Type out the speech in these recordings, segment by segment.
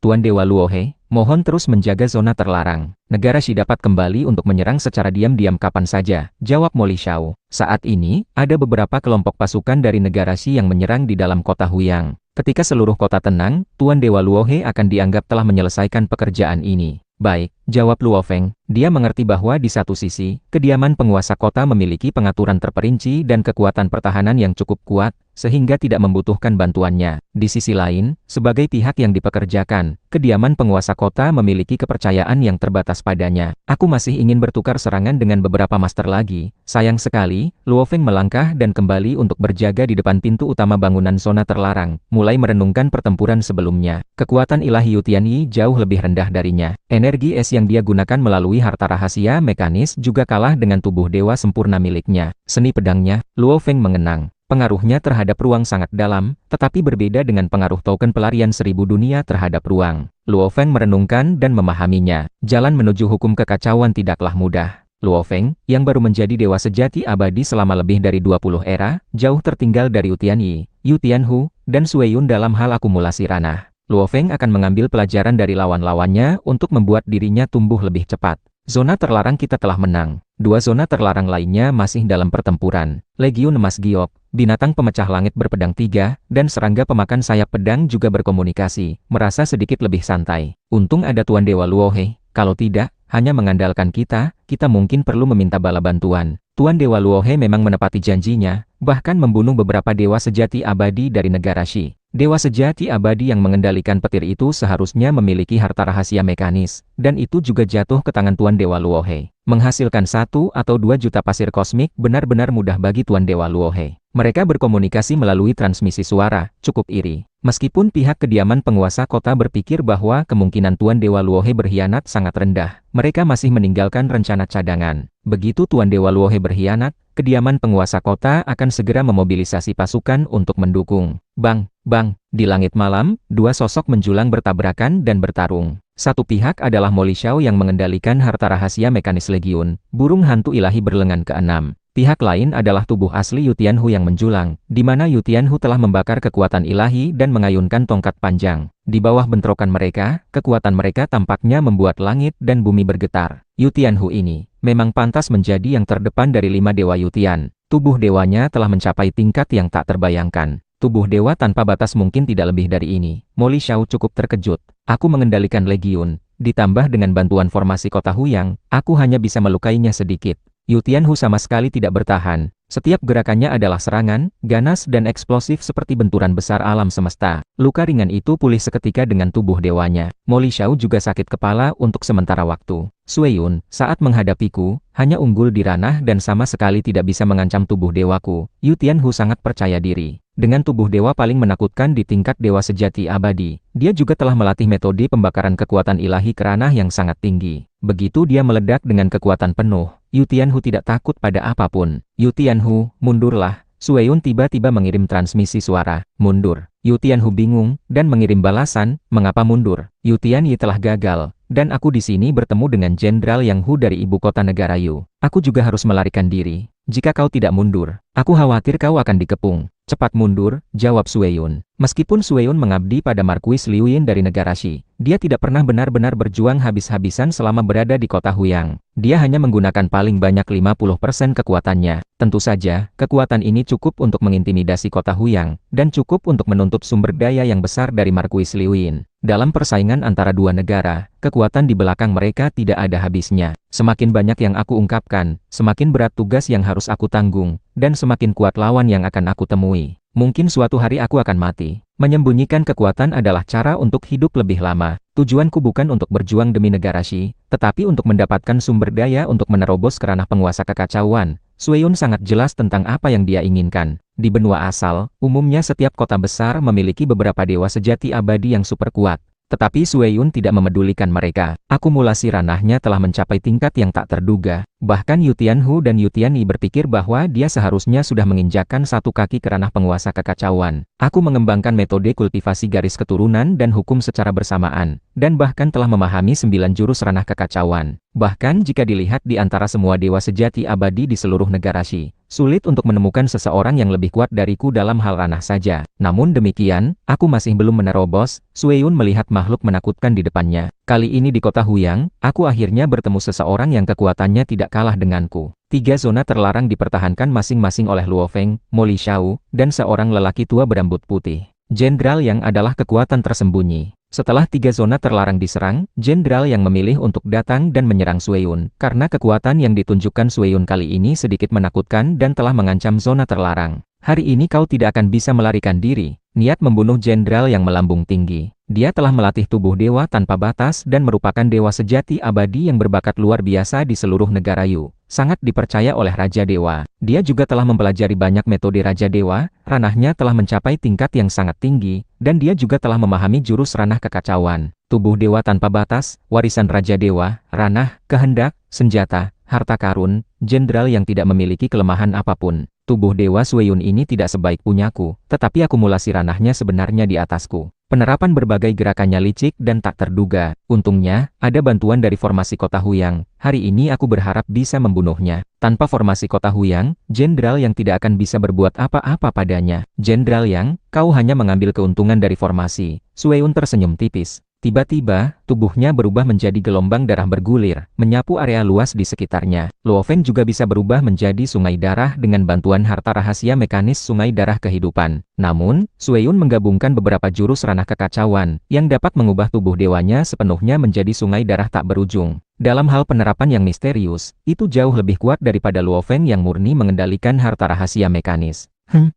Tuan Dewa Luohe, mohon terus menjaga zona terlarang. Negara Shi dapat kembali untuk menyerang secara diam-diam kapan saja, jawab Mo Lishao. Saat ini, ada beberapa kelompok pasukan dari negara Shi yang menyerang di dalam kota Huyang. Ketika seluruh kota tenang, Tuan Dewa Luohe akan dianggap telah menyelesaikan pekerjaan ini. Baik, jawab Luo Feng. Dia mengerti bahwa di satu sisi, kediaman penguasa kota memiliki pengaturan terperinci dan kekuatan pertahanan yang cukup kuat, sehingga tidak membutuhkan bantuannya. Di sisi lain, sebagai pihak yang dipekerjakan, kediaman penguasa kota memiliki kepercayaan yang terbatas padanya. Aku masih ingin bertukar serangan dengan beberapa master lagi. Sayang sekali, Luo Feng melangkah dan kembali untuk berjaga di depan pintu utama bangunan zona terlarang, mulai merenungkan pertempuran sebelumnya. Kekuatan ilahi Yutianyi jauh lebih rendah darinya. Energi es yang dia gunakan melalui harta rahasia mekanis juga kalah dengan tubuh dewa sempurna miliknya. Seni pedangnya, Luo Feng mengenang. Pengaruhnya terhadap ruang sangat dalam, tetapi berbeda dengan pengaruh token pelarian 1000 dunia terhadap ruang. Luo Feng merenungkan dan memahaminya. Jalan menuju hukum kekacauan tidaklah mudah. Luo Feng, yang baru menjadi dewa sejati abadi selama lebih dari 20 era, jauh tertinggal dari Yutianyi, Yu Tianhu, dan Sui Yun dalam hal akumulasi ranah. Luo Feng akan mengambil pelajaran dari lawan-lawannya untuk membuat dirinya tumbuh lebih cepat. Zona terlarang kita telah menang. 2 zona terlarang lainnya masih dalam pertempuran. Legiun Emas Giok, binatang pemecah langit berpedang 3, dan serangga pemakan sayap pedang juga berkomunikasi, merasa sedikit lebih santai. Untung ada Tuan Dewa Luohe, kalau tidak, hanya mengandalkan kita mungkin perlu meminta bala bantuan. Tuan Dewa Luohe memang menepati janjinya, bahkan membunuh beberapa dewa sejati abadi dari negara Shi. Dewa sejati abadi yang mengendalikan petir itu seharusnya memiliki harta rahasia mekanis, dan itu juga jatuh ke tangan Tuan Dewa Luohe. Menghasilkan 1 atau 2 juta pasir kosmik benar-benar mudah bagi Tuan Dewa Luohe. Mereka berkomunikasi melalui transmisi suara, cukup iri. Meskipun pihak kediaman penguasa kota berpikir bahwa kemungkinan Tuan Dewa Luohe berkhianat sangat rendah, mereka masih meninggalkan rencana cadangan. Begitu Tuan Dewa Luohe berkhianat, kediaman penguasa kota akan segera memobilisasi pasukan untuk mendukung. Bang, bang, di langit malam, 2 sosok menjulang bertabrakan dan bertarung. Satu pihak adalah Mo Lishao yang mengendalikan harta rahasia mekanis Legiun, burung hantu ilahi berlengan ke-6. Pihak lain adalah tubuh asli Yu Tianhu yang menjulang, di mana Yu Tianhu telah membakar kekuatan ilahi dan mengayunkan tongkat panjang. Di bawah bentrokan mereka, kekuatan mereka tampaknya membuat langit dan bumi bergetar. Yu Tianhu ini memang pantas menjadi yang terdepan dari 5 dewa Yu Tian. Tubuh dewanya telah mencapai tingkat yang tak terbayangkan. Tubuh dewa tanpa batas mungkin tidak lebih dari ini. Mo Lishao cukup terkejut. Aku mengendalikan Legiun, ditambah dengan bantuan formasi kota Huyang, aku hanya bisa melukainya sedikit. Yu Tianhu sama sekali tidak bertahan. Setiap gerakannya adalah serangan, ganas dan eksplosif seperti benturan besar alam semesta. Luka ringan itu pulih seketika dengan tubuh dewanya. Mo Lishao juga sakit kepala untuk sementara waktu. Sui Yun, saat menghadapiku, hanya unggul di ranah dan sama sekali tidak bisa mengancam tubuh dewaku. Yu Tianhu sangat percaya diri. Dengan tubuh dewa paling menakutkan di tingkat dewa sejati abadi, dia juga telah melatih metode pembakaran kekuatan ilahi ke ranah yang sangat tinggi. Begitu dia meledak dengan kekuatan penuh, Yu Tianhu tidak takut pada apapun. Yu Tianhu, mundurlah. Sui Yun tiba-tiba mengirim transmisi suara, mundur. Yu Tianhu bingung, dan mengirim balasan, mengapa mundur? Yu Tianyi telah gagal, dan aku di sini bertemu dengan Jenderal Yang Hu dari ibu kota negara Yu. Aku juga harus melarikan diri. Jika kau tidak mundur, aku khawatir kau akan dikepung. Cepat mundur, jawab Sui Yun. Meskipun Sui Yun mengabdi pada Markuis Liu Yin dari negara Shi, dia tidak pernah benar-benar berjuang habis-habisan selama berada di kota Huyang. Dia hanya menggunakan paling banyak 50% kekuatannya. Tentu saja, kekuatan ini cukup untuk mengintimidasi kota Huyang, dan cukup untuk menuntut sumber daya yang besar dari Markuis Liu Yin. Dalam persaingan antara 2 negara, kekuatan di belakang mereka tidak ada habisnya. Semakin banyak yang aku ungkapkan, semakin berat tugas yang harus aku tanggung, dan semakin kuat lawan yang akan aku temui. Mungkin suatu hari aku akan mati. Menyembunyikan kekuatan adalah cara untuk hidup lebih lama. Tujuanku bukan untuk berjuang demi negara Shi, tetapi untuk mendapatkan sumber daya untuk menerobos ke ranah penguasa kekacauan. Sui Yun sangat jelas tentang apa yang dia inginkan. Di benua asal, umumnya setiap kota besar memiliki beberapa dewa sejati abadi yang super kuat. Tetapi Sui Yun tidak memedulikan mereka. Akumulasi ranahnya telah mencapai tingkat yang tak terduga. Bahkan Yu Tianhu dan Yu Tianyi berpikir bahwa dia seharusnya sudah menginjakkan 1 kaki ke ranah penguasa kekacauan. Aku mengembangkan metode kultivasi garis keturunan dan hukum secara bersamaan, dan bahkan telah memahami 9 jurus ranah kekacauan. Bahkan jika dilihat di antara semua dewa sejati abadi di seluruh negara Shi, Sulit untuk menemukan seseorang yang lebih kuat dariku dalam hal ranah saja. Namun demikian, aku masih belum menerobos. Sueyun melihat makhluk menakutkan di depannya. Kali ini di kota Huyang, aku akhirnya bertemu seseorang yang kekuatannya tidak kalah denganku. 3 zona terlarang dipertahankan masing-masing oleh Luo Feng, Mo Lishao, dan seorang lelaki tua berambut putih. Jenderal yang adalah kekuatan tersembunyi. Setelah 3 zona terlarang diserang, Jenderal yang memilih untuk datang dan menyerang Sueyun, karena kekuatan yang ditunjukkan Sueyun kali ini sedikit menakutkan dan telah mengancam zona terlarang. Hari ini kau tidak akan bisa melarikan diri. Niat membunuh Jenderal yang melambung tinggi. Dia telah melatih tubuh dewa tanpa batas dan merupakan dewa sejati abadi yang berbakat luar biasa di seluruh negara Yu. Sangat dipercaya oleh Raja Dewa. Dia juga telah mempelajari banyak metode Raja Dewa, ranahnya telah mencapai tingkat yang sangat tinggi, dan dia juga telah memahami jurus ranah kekacauan. Tubuh dewa tanpa batas, warisan Raja Dewa, ranah, kehendak, senjata, harta karun, jenderal yang tidak memiliki kelemahan apapun. Tubuh dewa Sueyun ini tidak sebaik punyaku, tetapi akumulasi ranahnya sebenarnya di atasku. Penerapan berbagai gerakannya licik dan tak terduga. Untungnya, ada bantuan dari formasi kota Huyang. Hari ini aku berharap bisa membunuhnya. Tanpa formasi kota Huyang, Jenderal yang tidak akan bisa berbuat apa-apa padanya. Jenderal yang, kau hanya mengambil keuntungan dari formasi. Sueyun tersenyum tipis. Tiba-tiba, tubuhnya berubah menjadi gelombang darah bergulir, menyapu area luas di sekitarnya. Luo Feng juga bisa berubah menjadi sungai darah dengan bantuan harta rahasia mekanis sungai darah kehidupan. Namun, Sueyun menggabungkan beberapa jurus ranah kekacauan, yang dapat mengubah tubuh dewanya sepenuhnya menjadi sungai darah tak berujung. Dalam hal penerapan yang misterius, itu jauh lebih kuat daripada Luo Feng yang murni mengendalikan harta rahasia mekanis.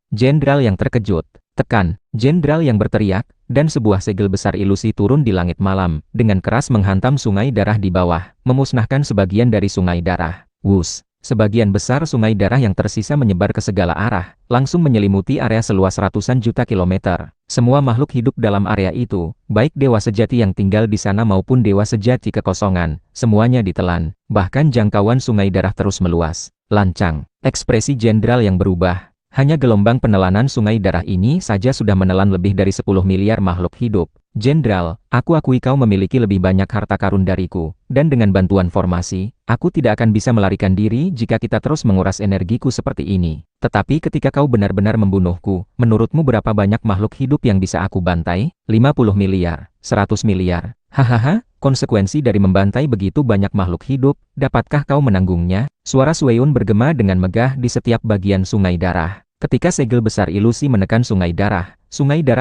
Jenderal yang terkejut. Tekan, Jenderal yang berteriak, dan sebuah segel besar ilusi turun di langit malam, dengan keras menghantam sungai darah di bawah, memusnahkan sebagian dari sungai darah. Wus, sebagian besar sungai darah yang tersisa menyebar ke segala arah, langsung menyelimuti area seluas ratusan juta kilometer. Semua makhluk hidup dalam area itu, baik dewa sejati yang tinggal di sana maupun dewa sejati kekosongan, semuanya ditelan. Bahkan jangkauan sungai darah terus meluas. Lancang, ekspresi Jenderal yang berubah. Hanya gelombang penelanan sungai darah ini saja sudah menelan lebih dari 10 miliar makhluk hidup. Jenderal, aku akui kau memiliki lebih banyak harta karun dariku, dan dengan bantuan formasi, aku tidak akan bisa melarikan diri jika kita terus menguras energiku seperti ini. Tetapi ketika kau benar-benar membunuhku, menurutmu berapa banyak makhluk hidup yang bisa aku bantai? 50 miliar, 100 miliar. Hahaha, konsekuensi dari membantai begitu banyak makhluk hidup, dapatkah kau menanggungnya? Suara Sueyun bergema dengan megah di setiap bagian sungai darah. Ketika segel besar ilusi menekan sungai darah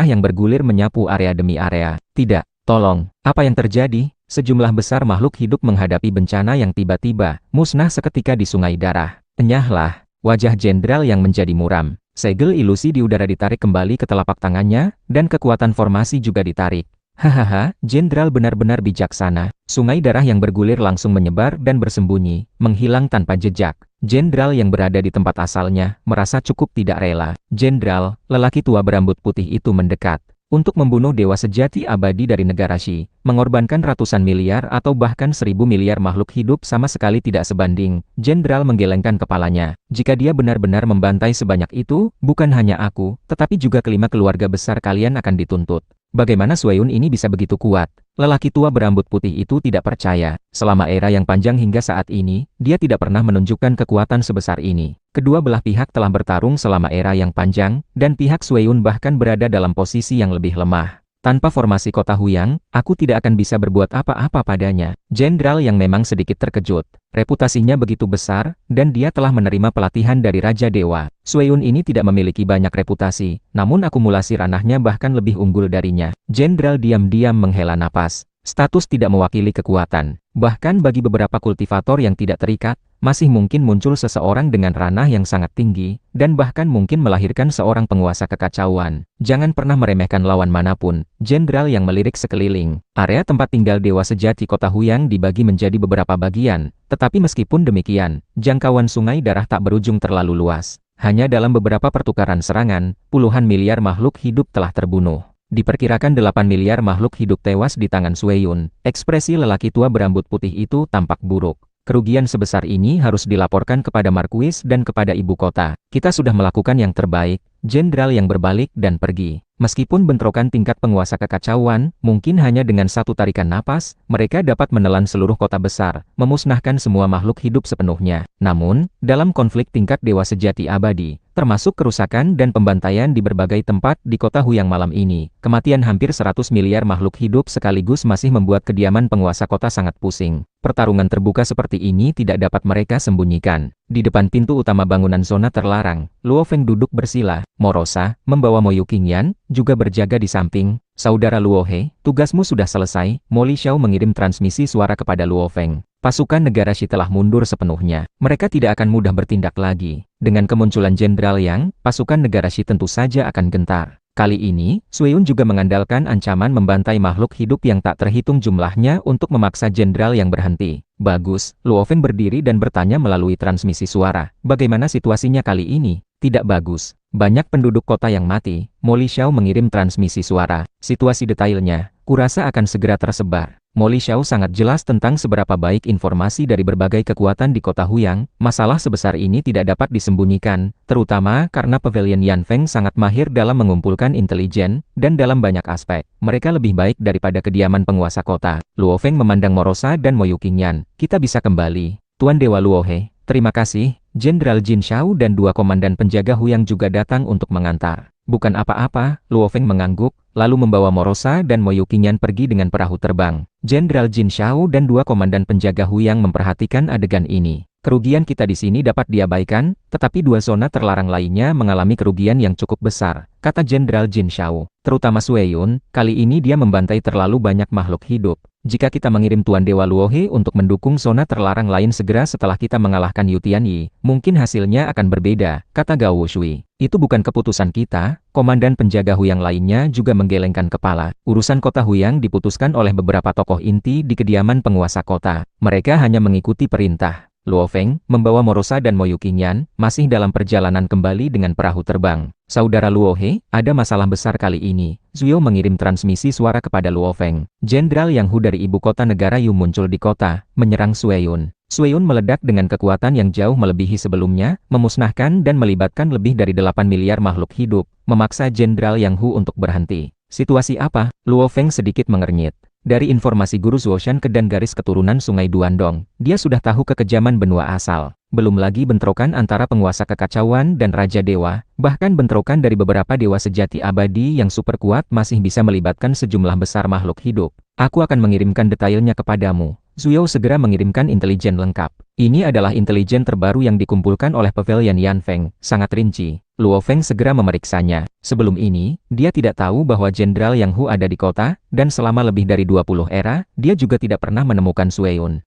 yang bergulir menyapu area demi area. Tidak, tolong, apa yang terjadi? Sejumlah besar makhluk hidup menghadapi bencana yang tiba-tiba musnah seketika di sungai darah. Enyahlah, wajah Jenderal yang menjadi muram. Segel ilusi di udara ditarik kembali ke telapak tangannya, dan kekuatan formasi juga ditarik. Hahaha, Jenderal benar-benar bijaksana. Sungai darah yang bergulir langsung menyebar dan bersembunyi, menghilang tanpa jejak. Jenderal yang berada di tempat asalnya, merasa cukup tidak rela. Jenderal, lelaki tua berambut putih itu mendekat. Untuk membunuh dewa sejati abadi dari negara Shi, mengorbankan ratusan miliar atau bahkan 1000 miliar makhluk hidup sama sekali tidak sebanding. Jenderal menggelengkan kepalanya. Jika dia benar-benar membantai sebanyak itu, bukan hanya aku, tetapi juga kelima keluarga besar kalian akan dituntut. Bagaimana Sueyun ini bisa begitu kuat? Lelaki tua berambut putih itu tidak percaya. Selama era yang panjang hingga saat ini, dia tidak pernah menunjukkan kekuatan sebesar ini. Kedua belah pihak telah bertarung selama era yang panjang, dan pihak Sueyun bahkan berada dalam posisi yang lebih lemah. Tanpa formasi kota Huyang, aku tidak akan bisa berbuat apa-apa padanya. Jenderal yang memang sedikit terkejut. Reputasinya begitu besar, dan dia telah menerima pelatihan dari Raja Dewa. Sueyun ini tidak memiliki banyak reputasi, namun akumulasi ranahnya bahkan lebih unggul darinya. Jenderal diam-diam menghela napas. Status tidak mewakili kekuatan. Bahkan bagi beberapa kultivator yang tidak terikat, masih mungkin muncul seseorang dengan ranah yang sangat tinggi, dan bahkan mungkin melahirkan seorang penguasa kekacauan. Jangan pernah meremehkan lawan manapun. Jenderal yang melirik sekeliling. Area tempat tinggal dewa sejati kota Huyang dibagi menjadi beberapa bagian, tetapi meskipun demikian, jangkauan sungai darah tak berujung terlalu luas. Hanya dalam beberapa pertukaran serangan, puluhan miliar makhluk hidup telah terbunuh. Diperkirakan 8 miliar makhluk hidup tewas di tangan Sueyun. Ekspresi lelaki tua berambut putih itu tampak buruk. Kerugian sebesar ini harus dilaporkan kepada Markuis dan kepada ibu kota. Kita sudah melakukan yang terbaik. Jenderal yang berbalik dan pergi. Meskipun bentrokan tingkat penguasa kekacauan, mungkin hanya dengan satu tarikan napas, mereka dapat menelan seluruh kota besar, memusnahkan semua makhluk hidup sepenuhnya. Namun, dalam konflik tingkat dewa sejati abadi, termasuk kerusakan dan pembantaian di berbagai tempat di kota Huyang malam ini, kematian hampir 100 miliar makhluk hidup sekaligus masih membuat kediaman penguasa kota sangat pusing. Pertarungan terbuka seperti ini tidak dapat mereka sembunyikan. Di depan pintu utama bangunan zona terlarang, Luo Feng duduk bersila. Morosa, membawa Mo Yuqingyan, juga berjaga di samping. Saudara Luo He, tugasmu sudah selesai. Mo Lishao mengirim transmisi suara kepada Luo Feng. Pasukan negara Shi telah mundur sepenuhnya. Mereka tidak akan mudah bertindak lagi. Dengan kemunculan Jenderal Yang, pasukan negara Shi tentu saja akan gentar. Kali ini, Sueyun juga mengandalkan ancaman membantai makhluk hidup yang tak terhitung jumlahnya untuk memaksa jenderal yang berhenti. Bagus, Luo Feng berdiri dan bertanya melalui transmisi suara. Bagaimana situasinya kali ini? Tidak bagus. Banyak penduduk kota yang mati. Mo Lishao mengirim transmisi suara. Situasi detailnya, kurasa akan segera tersebar. Mo Lishao sangat jelas tentang seberapa baik informasi dari berbagai kekuatan di kota Huyang. Masalah sebesar ini tidak dapat disembunyikan, terutama karena Pavilion Yan Feng sangat mahir dalam mengumpulkan intelijen, dan dalam banyak aspek, mereka lebih baik daripada kediaman penguasa kota. Luo Feng memandang Morosa dan Mo Yuqingyan. Kita bisa kembali. Tuan Dewa Luo He, terima kasih. Jenderal Jin Shao dan dua komandan penjaga Huyang juga datang untuk mengantar. Bukan apa-apa, Luo Feng mengangguk, lalu membawa Morosa dan Mo Yuqingyan pergi dengan perahu terbang. Jenderal Jin Shao dan dua komandan penjaga Huyang memperhatikan adegan ini. Kerugian kita di sini dapat diabaikan, tetapi dua zona terlarang lainnya mengalami kerugian yang cukup besar, kata Jenderal Jin Shao. Terutama Sueyun, kali ini dia membantai terlalu banyak makhluk hidup. Jika kita mengirim Tuan Dewa Luo He untuk mendukung zona terlarang lain segera setelah kita mengalahkan Yu Tianyi, mungkin hasilnya akan berbeda, kata Gao Wushui. Itu bukan keputusan kita. Komandan penjaga Huyang lainnya juga menggelengkan kepala. Urusan kota Huyang diputuskan oleh beberapa tokoh inti di kediaman penguasa kota. Mereka hanya mengikuti perintah. Luo Feng, membawa Morosa dan Mo Yuqingyan, masih dalam perjalanan kembali dengan perahu terbang. Saudara Luo He, ada masalah besar kali ini. Zuyo mengirim transmisi suara kepada Luo Feng. Jenderal Yang Hu dari ibu kota negara Yu muncul di kota, menyerang Sueyun. Sueyun meledak dengan kekuatan yang jauh melebihi sebelumnya, memusnahkan dan melibatkan lebih dari 8 miliar makhluk hidup, memaksa Jenderal Yang Hu untuk berhenti. Situasi apa? Luo Feng sedikit mengernyit. Dari informasi Guru Zuoshan ke dan garis keturunan Sungai Duandong, dia sudah tahu kekejaman benua asal. Belum lagi bentrokan antara penguasa kekacauan dan Raja Dewa, bahkan bentrokan dari beberapa dewa sejati abadi yang super kuat masih bisa melibatkan sejumlah besar makhluk hidup. Aku akan mengirimkan detailnya kepadamu. Zuyo segera mengirimkan intelijen lengkap. Ini adalah intelijen terbaru yang dikumpulkan oleh Pavilion Yan Feng, sangat rinci. Luo Feng segera memeriksanya. Sebelum ini, dia tidak tahu bahwa Jenderal Yang Hu ada di kota, dan selama lebih dari 20 era, dia juga tidak pernah menemukan Sueyun.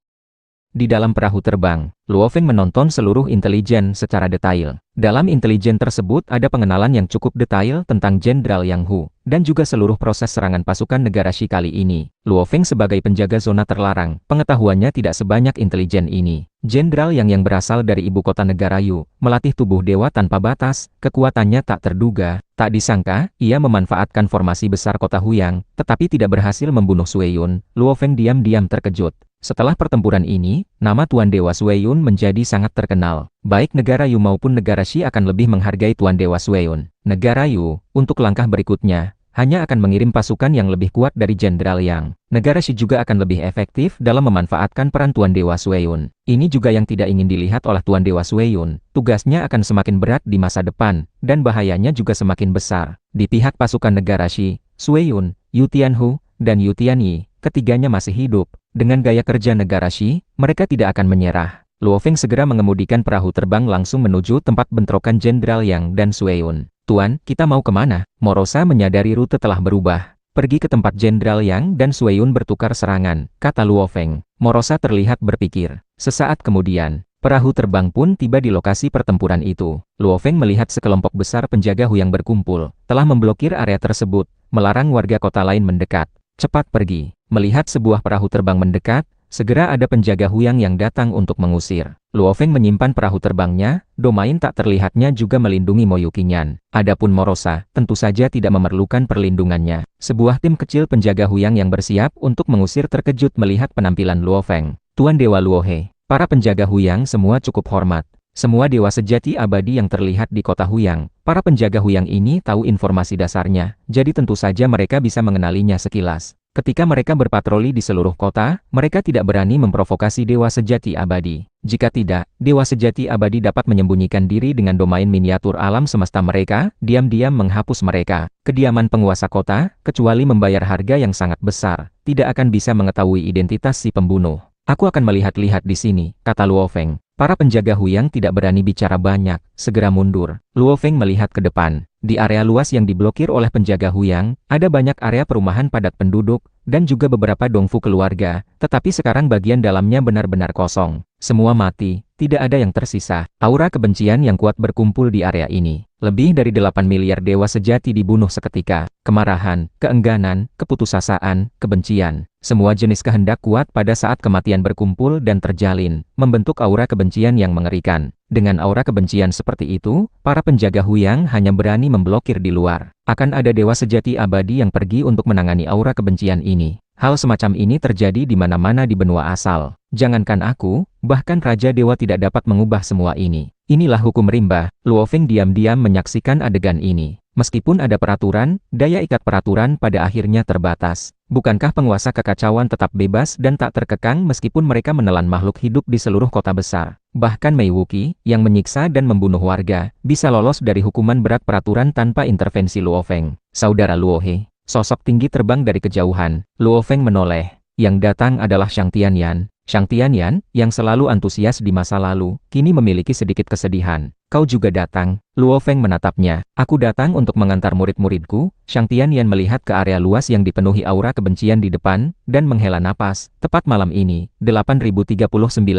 Di dalam perahu terbang, Luo Feng menonton seluruh intelijen secara detail. Dalam intelijen tersebut ada pengenalan yang cukup detail tentang Jenderal Yang Hu, dan juga seluruh proses serangan pasukan negara Shi kali ini. Luo Feng sebagai penjaga zona terlarang, pengetahuannya tidak sebanyak intelijen ini. Jenderal yang berasal dari ibu kota negara Yu, melatih tubuh dewa tanpa batas, kekuatannya tak terduga. Tak disangka, ia memanfaatkan formasi besar kota Huyang, tetapi tidak berhasil membunuh Sueyun. Luo Feng diam-diam terkejut. Setelah pertempuran ini, nama Tuan Dewa Sueyun menjadi sangat terkenal. Baik negara Yu maupun negara Shi akan lebih menghargai Tuan Dewa Sueyun. Negara Yu, untuk langkah berikutnya, hanya akan mengirim pasukan yang lebih kuat dari Jenderal Yang. Negara Shi juga akan lebih efektif dalam memanfaatkan peran Tuan Dewa Sueyun. Ini juga yang tidak ingin dilihat oleh Tuan Dewa Sueyun. Tugasnya akan semakin berat di masa depan, dan bahayanya juga semakin besar. Di pihak pasukan negara Shi, Sueyun, Yu Tianhu, dan Yu Tianyi, ketiganya masih hidup. Dengan gaya kerja negara Shi, mereka tidak akan menyerah. Luo Feng segera mengemudikan perahu terbang langsung menuju tempat bentrokan Jenderal Yang dan Sueyun. Tuan, kita mau kemana? Morosa menyadari rute telah berubah. Pergi ke tempat Jenderal Yang dan Sueyun bertukar serangan, kata Luo Feng. Morosa terlihat berpikir. Sesaat kemudian, perahu terbang pun tiba di lokasi pertempuran itu. Luo Feng melihat sekelompok besar penjaga Huyang berkumpul, telah memblokir area tersebut, melarang warga kota lain mendekat. Cepat pergi. Melihat sebuah perahu terbang mendekat, segera ada penjaga Huyang yang datang untuk mengusir. Luo Feng menyimpan perahu terbangnya, Domain tak terlihatnya juga melindungi Mo Yuqingyan. Adapun Morosa, tentu saja tidak memerlukan perlindungannya. Sebuah tim kecil penjaga Huyang yang bersiap untuk mengusir terkejut melihat penampilan Luo Feng. Tuan Dewa Luo He, para penjaga Huyang semua cukup hormat. Semua dewa sejati abadi yang terlihat di kota Huyang, para penjaga Huyang ini tahu informasi dasarnya, jadi tentu saja mereka bisa mengenalinya sekilas. Ketika mereka berpatroli di seluruh kota, mereka tidak berani memprovokasi dewa sejati abadi. Jika tidak, dewa sejati abadi dapat menyembunyikan diri dengan domain miniatur alam semesta mereka, diam-diam menghapus mereka. Kediaman penguasa kota, kecuali membayar harga yang sangat besar, tidak akan bisa mengetahui identitas si pembunuh. Aku akan melihat-lihat di sini, kata Luo Feng. Para penjaga Huyang tidak berani bicara banyak, segera mundur. Luo Feng melihat ke depan. Di area luas yang diblokir oleh penjaga Huyang, ada banyak area perumahan padat penduduk, dan juga beberapa dongfu keluarga, tetapi sekarang bagian dalamnya benar-benar kosong. Semua mati, tidak ada yang tersisa. Aura kebencian yang kuat berkumpul di area ini. Lebih dari 8 miliar dewa sejati dibunuh seketika. Kemarahan, keengganan, keputusasaan, kebencian. Semua jenis kehendak kuat pada saat kematian berkumpul dan terjalin, membentuk aura kebencian yang mengerikan. Dengan aura kebencian seperti itu, para penjaga Huyang hanya berani memblokir di luar. Akan ada dewa sejati abadi yang pergi untuk menangani aura kebencian ini. Hal semacam ini terjadi di mana-mana di benua asal. Jangankan aku, bahkan Raja Dewa tidak dapat mengubah semua ini. Inilah hukum rimba. Luo Feng diam-diam menyaksikan adegan ini. Meskipun ada peraturan, daya ikat peraturan pada akhirnya terbatas. Bukankah penguasa kekacauan tetap bebas dan tak terkekang meskipun mereka menelan makhluk hidup di seluruh kota besar? Bahkan Mei Wuqi, yang menyiksa dan membunuh warga, bisa lolos dari hukuman berat peraturan tanpa intervensi Luo Feng. Saudara Luo He. Sosok tinggi terbang dari kejauhan. Luo Feng menoleh. Yang datang adalah Shang Tianyan. Shang Tianyan, yang selalu antusias di masa lalu, kini memiliki sedikit kesedihan. Kau juga datang. Luo Feng menatapnya. Aku datang untuk mengantar murid-muridku. Shang Tianyan melihat ke area luas yang dipenuhi aura kebencian di depan, dan menghela napas. Tepat malam ini, 8.039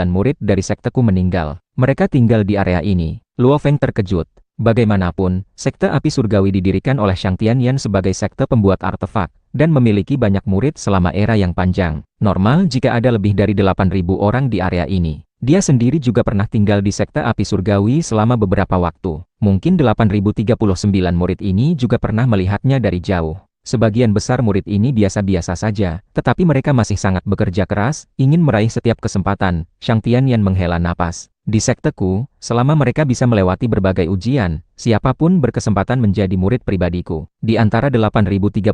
murid dari sekteku meninggal. Mereka tinggal di area ini. Luo Feng terkejut. Bagaimanapun, sekte api surgawi didirikan oleh Shang Tianyan sebagai sekte pembuat artefak, dan memiliki banyak murid selama era yang panjang. Normal jika ada lebih dari 8.000 orang di area ini. Dia sendiri juga pernah tinggal di sekte api surgawi selama beberapa waktu. Mungkin 8.039 murid ini juga pernah melihatnya dari jauh. Sebagian besar murid ini biasa-biasa saja, tetapi mereka masih sangat bekerja keras, ingin meraih setiap kesempatan. Shang Tianyan menghela napas. Di sekteku, selama mereka bisa melewati berbagai ujian, siapapun berkesempatan menjadi murid pribadiku. Di antara 8.039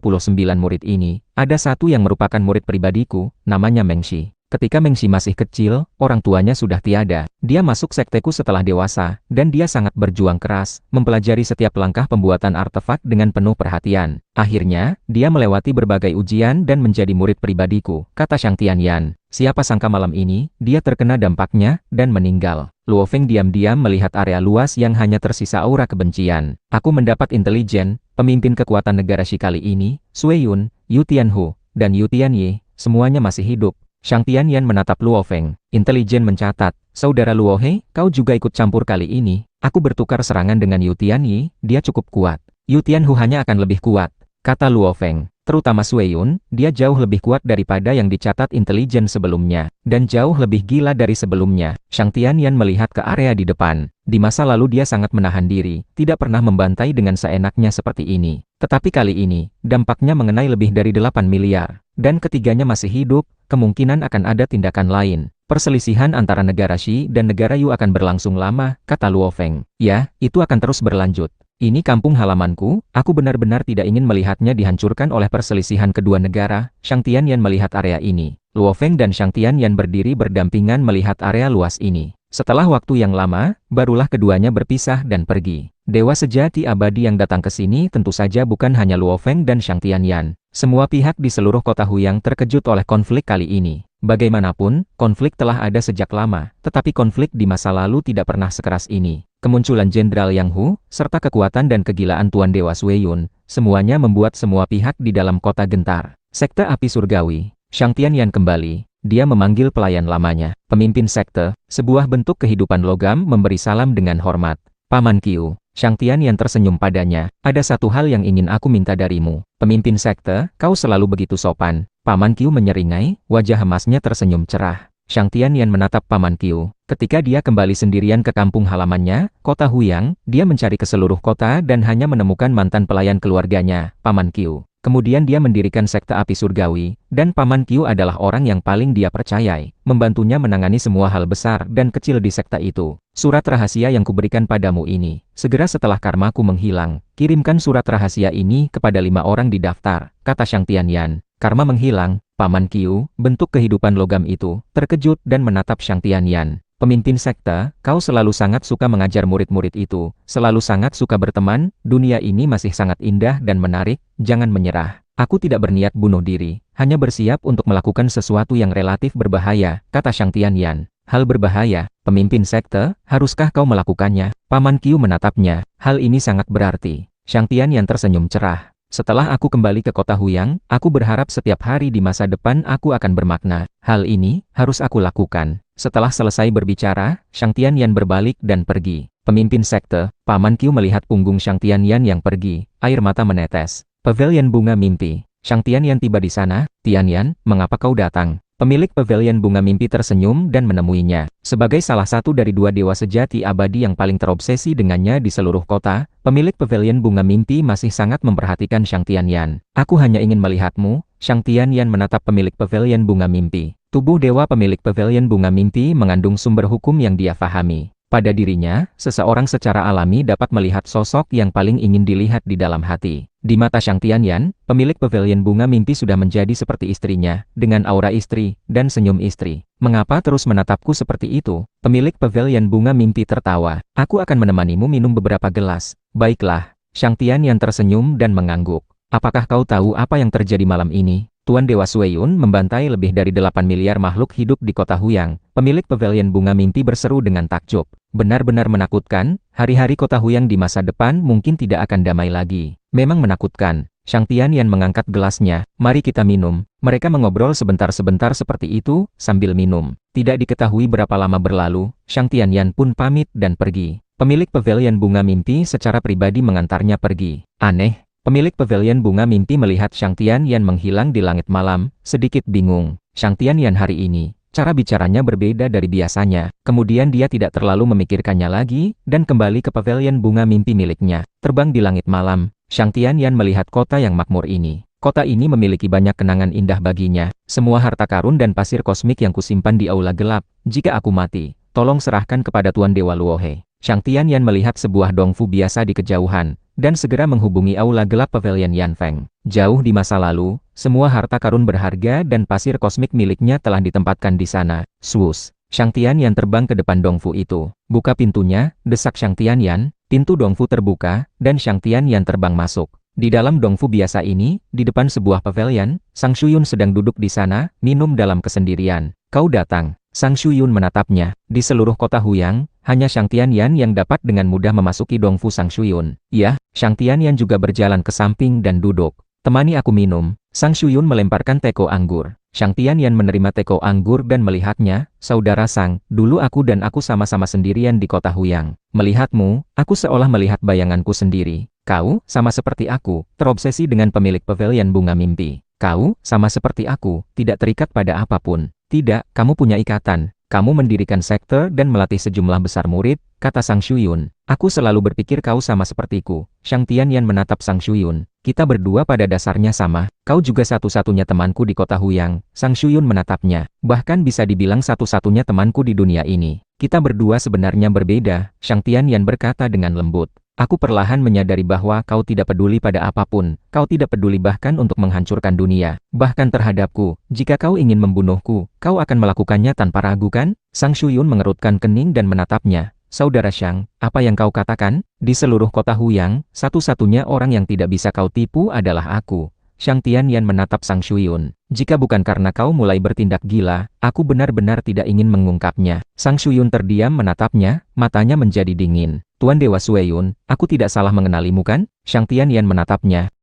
murid ini, ada satu yang merupakan murid pribadiku, namanya Mengshi. Ketika Mengshi masih kecil, orang tuanya sudah tiada. Dia masuk sekteku setelah dewasa, dan dia sangat berjuang keras, mempelajari setiap langkah pembuatan artefak dengan penuh perhatian. Akhirnya, dia melewati berbagai ujian dan menjadi murid pribadiku, kata Shang Tianyan. Siapa sangka malam ini, dia terkena dampaknya, dan meninggal. Luo Feng diam-diam melihat area luas yang hanya tersisa aura kebencian. Aku mendapat intelijen, pemimpin kekuatan negara Shi kali ini, Sui Yun, Yu Tianhu, dan Yu Tianyi, semuanya masih hidup. Shang Tianyan menatap Luo Feng. Intelijen mencatat, saudara Luo He, kau juga ikut campur kali ini. Aku bertukar serangan dengan Yu Tianyi, dia cukup kuat. Yu Tianhu hanya akan lebih kuat, kata Luo Feng. Terutama Sui Yun, dia jauh lebih kuat daripada yang dicatat intelijen sebelumnya, dan jauh lebih gila dari sebelumnya. Shang Tianyan melihat ke area di depan. Di masa lalu dia sangat menahan diri, tidak pernah membantai dengan seenaknya seperti ini. Tetapi kali ini, dampaknya mengenai lebih dari 8 miliar. Dan ketiganya masih hidup, kemungkinan akan ada tindakan lain. Perselisihan antara negara Shi dan negara Yu akan berlangsung lama, kata Luo Feng. Ya, itu akan terus berlanjut. Ini kampung halamanku, aku benar-benar tidak ingin melihatnya dihancurkan oleh perselisihan kedua negara. Shang Tianyan melihat area ini. Luo Feng dan Shang Tianyan berdiri berdampingan melihat area luas ini. Setelah waktu yang lama, barulah keduanya berpisah dan pergi. Dewa sejati abadi yang datang ke sini tentu saja bukan hanya Luo Feng dan Shang Tianyan. Semua pihak di seluruh kota Huyang terkejut oleh konflik kali ini. Bagaimanapun, konflik telah ada sejak lama, tetapi konflik di masa lalu tidak pernah sekeras ini. Kemunculan Jenderal Yang Hu, serta kekuatan dan kegilaan Tuan Dewa Sui Yun, semuanya membuat semua pihak di dalam kota gentar. Sekte api surgawi. Shang Tianyan kembali. Dia memanggil pelayan lamanya. Pemimpin sekte, sebuah bentuk kehidupan logam memberi salam dengan hormat. Paman Qiu. Shang Tianyan tersenyum padanya. Ada satu hal yang ingin aku minta darimu. Pemimpin sekte, kau selalu begitu sopan. Paman Qiu menyeringai, wajah emasnya tersenyum cerah. Shang Tianyan menatap Paman Qiu. Ketika dia kembali sendirian ke kampung halamannya, kota Huyang, dia mencari ke seluruh kota dan hanya menemukan mantan pelayan keluarganya, Paman Qiu. Kemudian dia mendirikan sekte api surgawi, dan Paman Qiu adalah orang yang paling dia percayai, membantunya menangani semua hal besar dan kecil di sekte itu. Surat rahasia yang kuberikan padamu ini, segera setelah karmaku menghilang, kirimkan surat rahasia ini kepada 5 orang di daftar, kata Shang Tianyan. Karma menghilang, Paman Qiu, bentuk kehidupan logam itu, terkejut dan menatap Shang Tianyan. Pemimpin sekte, kau selalu sangat suka mengajar murid-murid itu, selalu sangat suka berteman, dunia ini masih sangat indah dan menarik, jangan menyerah. Aku tidak berniat bunuh diri, hanya bersiap untuk melakukan sesuatu yang relatif berbahaya, kata Shang Tianyan. Hal berbahaya, pemimpin sekte, haruskah kau melakukannya? Paman Qiu menatapnya, hal ini sangat berarti. Shang Tianyan tersenyum cerah. Setelah aku kembali ke kota Huyang, aku berharap setiap hari di masa depan aku akan bermakna. Hal ini, harus aku lakukan. Setelah selesai berbicara, Shang Tianyan berbalik dan pergi. Pemimpin sekte, Paman Qiu melihat punggung Shang Tianyan yang pergi, air mata menetes. Pavilion bunga mimpi. Shang Tianyan tiba di sana. Tianyan, mengapa kau datang? Pemilik pavilion bunga mimpi tersenyum dan menemuinya. Sebagai salah satu dari 2 dewa sejati abadi yang paling terobsesi dengannya di seluruh kota, pemilik pavilion bunga mimpi masih sangat memperhatikan Shang Tianyan. Aku hanya ingin melihatmu. Shang Tianyan menatap pemilik pavilion bunga mimpi. Tubuh dewa pemilik pavilion bunga mimpi mengandung sumber hukum yang dia fahami. Pada dirinya, seseorang secara alami dapat melihat sosok yang paling ingin dilihat di dalam hati. Di mata Shang Tianyan, pemilik pavilion bunga mimpi sudah menjadi seperti istrinya, dengan aura istri, dan senyum istri. Mengapa terus menatapku seperti itu? Pemilik pavilion bunga mimpi tertawa. Aku akan menemanimu minum beberapa gelas. Baiklah. Shang Tianyan tersenyum dan mengangguk. Apakah kau tahu apa yang terjadi malam ini? Tuan Dewa Sueyun membantai lebih dari 8 miliar makhluk hidup di kota Huyang. Pemilik pavilion bunga mimpi berseru dengan takjub. Benar-benar menakutkan, hari-hari kota Huyang di masa depan mungkin tidak akan damai lagi. Memang menakutkan. Shang Tianyan mengangkat gelasnya. Mari kita minum. Mereka mengobrol sebentar-sebentar seperti itu, sambil minum. Tidak diketahui berapa lama berlalu, Shang Tianyan pun pamit dan pergi. Pemilik pavilion bunga mimpi secara pribadi mengantarnya pergi. Aneh. Pemilik pavilion bunga mimpi melihat Shang Tianyan menghilang di langit malam, sedikit bingung. Shang Tianyan hari ini, cara bicaranya berbeda dari biasanya. Kemudian dia tidak terlalu memikirkannya lagi, dan kembali ke pavilion bunga mimpi miliknya. Terbang di langit malam, Shang Tianyan melihat kota yang makmur ini. Kota ini memiliki banyak kenangan indah baginya. Semua harta karun dan pasir kosmik yang kusimpan di aula gelap. Jika aku mati, tolong serahkan kepada Tuan Dewa Luohe. Shang Tianyan melihat sebuah dongfu biasa di kejauhan, dan segera menghubungi aula gelap pavilion Yanfeng. Jauh di masa lalu, semua harta karun berharga dan pasir kosmik miliknya telah ditempatkan di sana. Swus. Shang Tianyan terbang ke depan dongfu itu. Buka pintunya, desak Shang Tianyan. Pintu dongfu terbuka, dan Shang Tianyan terbang masuk. Di dalam dongfu biasa ini, di depan sebuah pavilion, Sang Shuyun sedang duduk di sana, minum dalam kesendirian. Kau datang. Sang Shuyun menatapnya. Di seluruh kota Huyang, hanya Shang Tianyan yang dapat dengan mudah memasuki dongfu Sang Shuyun. Ya, Shang Tianyan juga berjalan ke samping dan duduk. Temani aku minum. Sang Shuyun melemparkan teko anggur. Shang Tianyan menerima teko anggur dan melihatnya. Saudara Sang, dulu aku dan aku sama-sama sendirian di kota Huyang. Melihatmu, aku seolah melihat bayanganku sendiri. Kau, sama seperti aku, terobsesi dengan pemilik pavilion bunga mimpi. Kau, sama seperti aku, tidak terikat pada apapun. Tidak, kamu punya ikatan. Kamu mendirikan sekte dan melatih sejumlah besar murid, kata Sang Shuyun. Aku selalu berpikir kau sama sepertiku. Shang Tianyan menatap Sang Shuyun. Kita berdua pada dasarnya sama. Kau juga satu-satunya temanku di kota Huyang. Sang Shuyun menatapnya. Bahkan bisa dibilang satu-satunya temanku di dunia ini. Kita berdua sebenarnya berbeda, Shang Tianyan berkata dengan lembut. Aku perlahan menyadari bahwa kau tidak peduli pada apapun, kau tidak peduli bahkan untuk menghancurkan dunia, bahkan terhadapku. Jika kau ingin membunuhku, kau akan melakukannya tanpa ragu kan? Sang Shuyun mengerutkan kening dan menatapnya. Saudara Shang, apa yang kau katakan? Di seluruh kota Huyang, satu-satunya orang yang tidak bisa kau tipu adalah aku. Shang Tianyan menatap Sang Shuyun. Jika bukan karena kau mulai bertindak gila, aku benar-benar tidak ingin mengungkapnya. Sang Shuyun terdiam menatapnya, matanya menjadi dingin. Tuan Dewa Sueyun, aku tidak salah mengenalimu kan? Shang Tianyan menatapnya.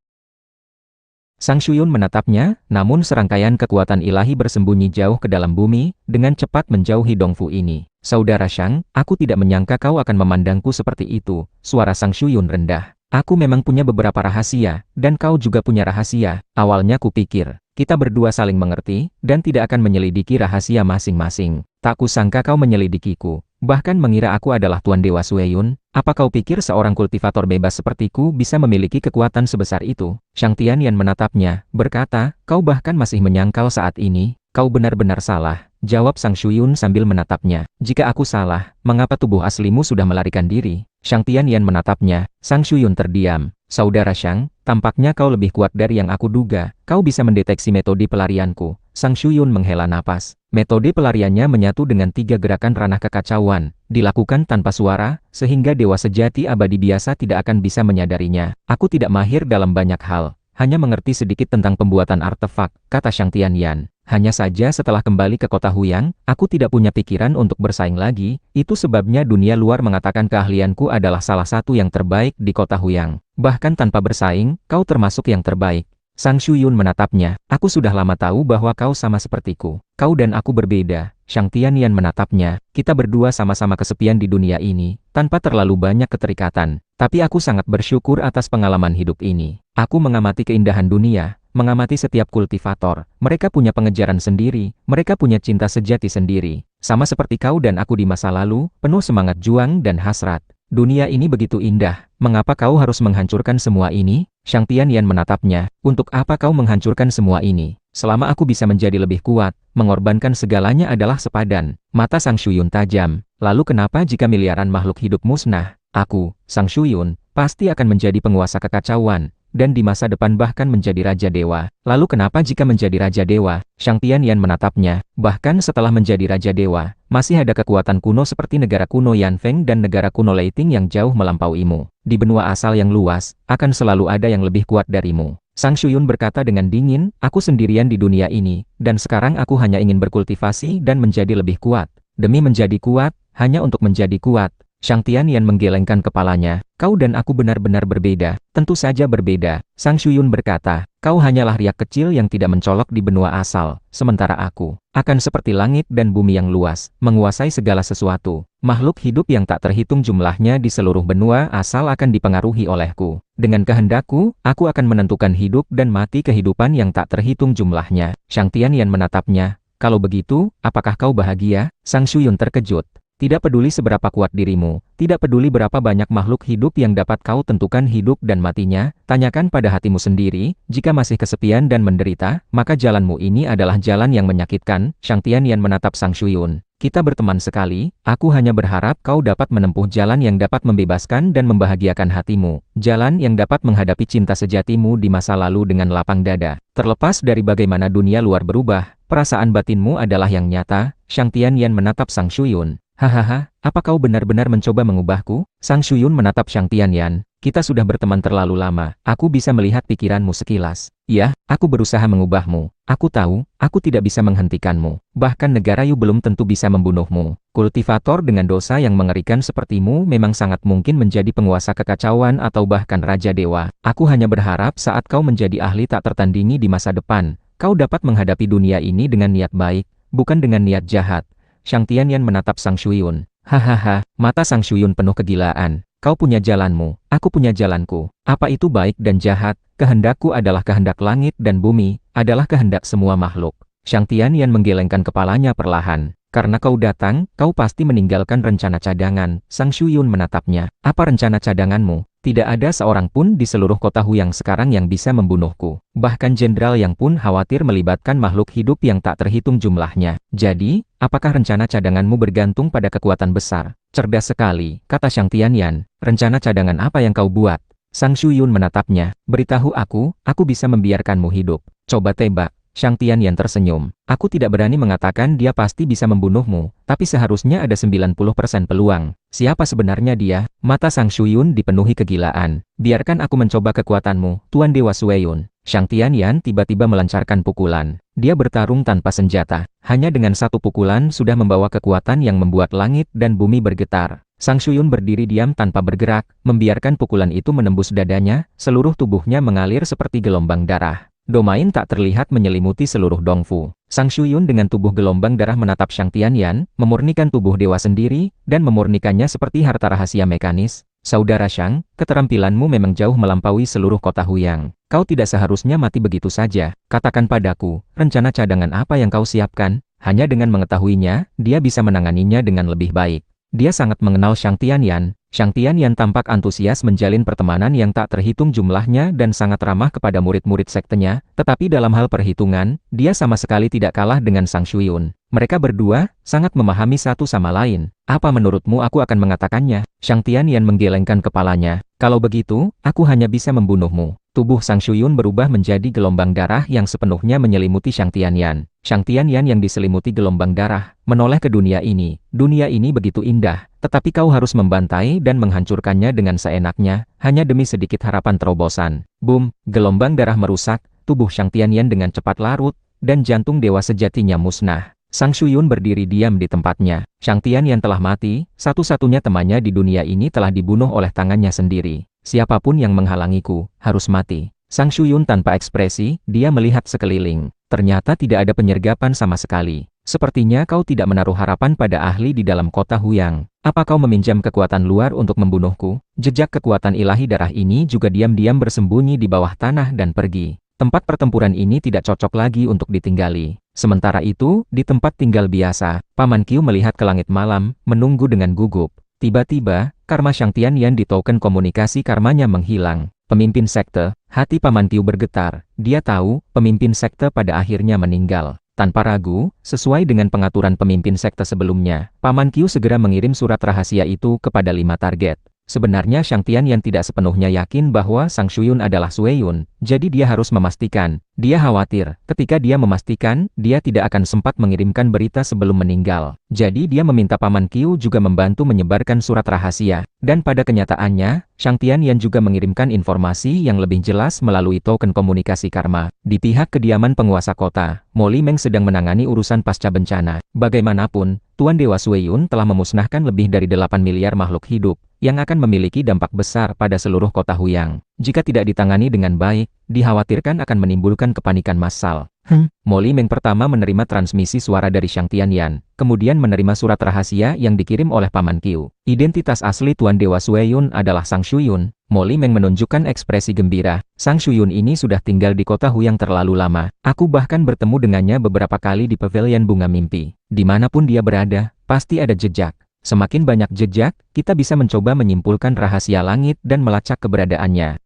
Sang Shuyun menatapnya, namun serangkaian kekuatan ilahi bersembunyi jauh ke dalam bumi, dengan cepat menjauhi dongfu ini. Saudara Shang, aku tidak menyangka kau akan memandangku seperti itu. Suara Sang Shuyun rendah. Aku memang punya beberapa rahasia, dan kau juga punya rahasia. Awalnya kupikir, kita berdua saling mengerti, dan tidak akan menyelidiki rahasia masing-masing. Tak kusangka kau menyelidikiku. Bahkan mengira aku adalah Tuan Dewa Sueyun. Apa kau pikir seorang kultivator bebas sepertiku bisa memiliki kekuatan sebesar itu? Shang Tianyan menatapnya, berkata, kau bahkan masih menyangkal saat ini. Kau benar-benar salah, jawab Sang Shuyun sambil menatapnya. Jika aku salah, mengapa tubuh aslimu sudah melarikan diri? Shang Tianyan menatapnya. Sang Shuyun terdiam. Saudara Shang, tampaknya kau lebih kuat dari yang aku duga. Kau bisa mendeteksi metode pelarianku. Sang Shuyun menghela napas. Metode pelariannya menyatu dengan 3 gerakan ranah kekacauan, dilakukan tanpa suara, sehingga dewa sejati abadi biasa tidak akan bisa menyadarinya. Aku tidak mahir dalam banyak hal, hanya mengerti sedikit tentang pembuatan artefak, kata Shang Tianyan. Hanya saja setelah kembali ke kota Huyang, aku tidak punya pikiran untuk bersaing lagi, itu sebabnya dunia luar mengatakan keahlianku adalah salah satu yang terbaik di kota Huyang. Bahkan tanpa bersaing, kau termasuk yang terbaik. Sang Shuyun menatapnya, aku sudah lama tahu bahwa kau sama sepertiku. Kau dan aku berbeda. Shang Tianyan menatapnya, kita berdua sama-sama kesepian di dunia ini, tanpa terlalu banyak keterikatan. Tapi aku sangat bersyukur atas pengalaman hidup ini. Aku mengamati keindahan dunia, mengamati setiap kultivator. Mereka punya pengejaran sendiri, mereka punya cinta sejati sendiri. Sama seperti kau dan aku di masa lalu, penuh semangat juang dan hasrat. Dunia ini begitu indah, mengapa kau harus menghancurkan semua ini? Shang Tianyan menatapnya, untuk apa kau menghancurkan semua ini? Selama aku bisa menjadi lebih kuat, mengorbankan segalanya adalah sepadan. Mata Sang Shuyun tajam, lalu kenapa jika miliaran makhluk hidup musnah? Aku, Sang Shuyun, pasti akan menjadi penguasa kekacauan, dan di masa depan bahkan menjadi Raja Dewa. Lalu kenapa jika menjadi Raja Dewa? Shang Tianyan menatapnya, bahkan setelah menjadi Raja Dewa, masih ada kekuatan kuno seperti negara kuno Yanfeng dan negara kuno Leiting yang jauh melampauimu. Di benua asal yang luas, akan selalu ada yang lebih kuat darimu. Sang Shuyun berkata dengan dingin, aku sendirian di dunia ini, dan sekarang aku hanya ingin berkultivasi dan menjadi lebih kuat. Demi menjadi kuat, hanya untuk menjadi kuat. Shang Tianyan menggelengkan kepalanya, kau dan aku benar-benar berbeda, tentu saja berbeda. Sang Shuyun berkata, kau hanyalah riak kecil yang tidak mencolok di benua asal, sementara aku akan seperti langit dan bumi yang luas, menguasai segala sesuatu. Makhluk hidup yang tak terhitung jumlahnya di seluruh benua asal akan dipengaruhi olehku. Dengan kehendakku, aku akan menentukan hidup dan mati kehidupan yang tak terhitung jumlahnya. Shang Tianyan menatapnya, kalau begitu, apakah kau bahagia? Sang Shuyun terkejut. Tidak peduli seberapa kuat dirimu, tidak peduli berapa banyak makhluk hidup yang dapat kau tentukan hidup dan matinya, tanyakan pada hatimu sendiri, jika masih kesepian dan menderita, maka jalanmu ini adalah jalan yang menyakitkan. Shang Tianyan menatap Sang Shuyun. Kita berteman sekali, aku hanya berharap kau dapat menempuh jalan yang dapat membebaskan dan membahagiakan hatimu, jalan yang dapat menghadapi cinta sejatimu di masa lalu dengan lapang dada. Terlepas dari bagaimana dunia luar berubah, perasaan batinmu adalah yang nyata. Shang Tianyan menatap Sang Shuyun. Hahaha, apa kau benar-benar mencoba mengubahku? Sang Shuyun menatap Shang Tianyan. Kita sudah berteman terlalu lama, aku bisa melihat pikiranmu sekilas. Ya, aku berusaha mengubahmu. Aku tahu, aku tidak bisa menghentikanmu. Bahkan negara Yu belum tentu bisa membunuhmu. Kultivator dengan dosa yang mengerikan sepertimu memang sangat mungkin menjadi penguasa kekacauan atau bahkan Raja Dewa. Aku hanya berharap saat kau menjadi ahli tak tertandingi di masa depan, kau dapat menghadapi dunia ini dengan niat baik, bukan dengan niat jahat. Shang Tianyan menatap Sang Shuyun. Hahaha, mata Sang Shuyun penuh kegilaan. Kau punya jalanmu, aku punya jalanku. Apa itu baik dan jahat? Kehendakku adalah kehendak langit dan bumi, adalah kehendak semua makhluk. Shang Tianyan menggelengkan kepalanya perlahan. Karena kau datang, kau pasti meninggalkan rencana cadangan. Sang Shuyun menatapnya. Apa rencana cadanganmu? Tidak ada seorang pun di seluruh kota Huyang sekarang yang bisa membunuhku. Bahkan jenderal yang pun khawatir melibatkan makhluk hidup yang tak terhitung jumlahnya. Jadi, apakah rencana cadanganmu bergantung pada kekuatan besar? Cerdas sekali, kata Shang Tianyan. Rencana cadangan apa yang kau buat? Sang Shuyun menatapnya. Beritahu aku bisa membiarkanmu hidup. Coba tebak. Shang Tianyan tersenyum. Aku tidak berani mengatakan dia pasti bisa membunuhmu, tapi seharusnya ada 90% peluang. Siapa sebenarnya dia? Mata Sang Shuyun dipenuhi kegilaan. Biarkan aku mencoba kekuatanmu, Tuan Dewa Sueyun. Shang Tianyan tiba-tiba melancarkan pukulan. Dia bertarung tanpa senjata. Hanya dengan satu pukulan sudah membawa kekuatan yang membuat langit dan bumi bergetar. Sang Shuyun berdiri diam tanpa bergerak, membiarkan pukulan itu menembus dadanya, seluruh tubuhnya mengalir seperti gelombang darah. Domain tak terlihat menyelimuti seluruh Dongfu. Sang Shuyun dengan tubuh gelombang darah menatap Shang Tianyan, memurnikan tubuh dewa sendiri, dan memurnikannya seperti harta rahasia mekanis. Saudara Shang, keterampilanmu memang jauh melampaui seluruh kota Huyang. Kau tidak seharusnya mati begitu saja. Katakan padaku, rencana cadangan apa yang kau siapkan? Hanya dengan mengetahuinya, dia bisa menanganinya dengan lebih baik. Dia sangat mengenal Shang Tianyan. Shang Tianyan tampak antusias menjalin pertemanan yang tak terhitung jumlahnya dan sangat ramah kepada murid-murid sektenya, tetapi dalam hal perhitungan, dia sama sekali tidak kalah dengan Sang Shuyun. Mereka berdua sangat memahami satu sama lain. Apa menurutmu aku akan mengatakannya? Shang Tianyan menggelengkan kepalanya. Kalau begitu, aku hanya bisa membunuhmu. Tubuh Sang Shuyun berubah menjadi gelombang darah yang sepenuhnya menyelimuti Shang Tianyan. Shang Tianyan yang diselimuti gelombang darah, menoleh ke dunia ini. Dunia ini begitu indah, tetapi kau harus membantai dan menghancurkannya dengan seenaknya, hanya demi sedikit harapan terobosan. Boom, gelombang darah merusak, tubuh Shang Tianyan dengan cepat larut, dan jantung dewa sejatinya musnah. Sang Shuyun berdiri diam di tempatnya. Shang Tianyan telah mati, satu-satunya temannya di dunia ini telah dibunuh oleh tangannya sendiri. Siapapun yang menghalangiku, harus mati. Sang Shuyun tanpa ekspresi, dia melihat sekeliling. Ternyata tidak ada penyergapan sama sekali. Sepertinya kau tidak menaruh harapan pada ahli di dalam kota Huyang. Apa kau meminjam kekuatan luar untuk membunuhku? Jejak kekuatan ilahi darah ini juga diam-diam bersembunyi di bawah tanah dan pergi. Tempat pertempuran ini tidak cocok lagi untuk ditinggali. Sementara itu, di tempat tinggal biasa, Paman Qiu melihat ke langit malam, menunggu dengan gugup. Tiba-tiba, karma Shang Tianyan di token komunikasi karmanya menghilang. Pemimpin sekte, hati Paman Qiu bergetar. Dia tahu, pemimpin sekte pada akhirnya meninggal. Tanpa ragu, sesuai dengan pengaturan pemimpin sekte sebelumnya, Paman Qiu segera mengirim surat rahasia itu kepada 5 target. Sebenarnya Shang Tianyan tidak sepenuhnya yakin bahwa Sang Shuyun adalah Sui Yun, jadi dia harus memastikan. Dia khawatir, ketika dia memastikan, dia tidak akan sempat mengirimkan berita sebelum meninggal. Jadi dia meminta Paman Qiu juga membantu menyebarkan surat rahasia. Dan pada kenyataannya, Shang Tianyan juga mengirimkan informasi yang lebih jelas melalui token komunikasi karma. Di pihak kediaman penguasa kota, Mo Li Meng sedang menangani urusan pasca bencana. Bagaimanapun, Tuan Dewa Sui Yun telah memusnahkan lebih dari 8 miliar makhluk hidup, yang akan memiliki dampak besar pada seluruh kota Huyang. Jika tidak ditangani dengan baik, dikhawatirkan akan menimbulkan kepanikan massal. Mo Li Meng pertama menerima transmisi suara dari Shang Tianyan, kemudian menerima surat rahasia yang dikirim oleh Paman Qiu. Identitas asli Tuan Dewa Sui Yun adalah Sang Shuyun. Mo Li Meng menunjukkan ekspresi gembira. Sang Shuyun ini sudah tinggal di kota Huyang terlalu lama. Aku bahkan bertemu dengannya beberapa kali di Pavilion Bunga Mimpi. Dimanapun dia berada, pasti ada jejak. Semakin banyak jejak, kita bisa mencoba menyimpulkan rahasia langit dan melacak keberadaannya.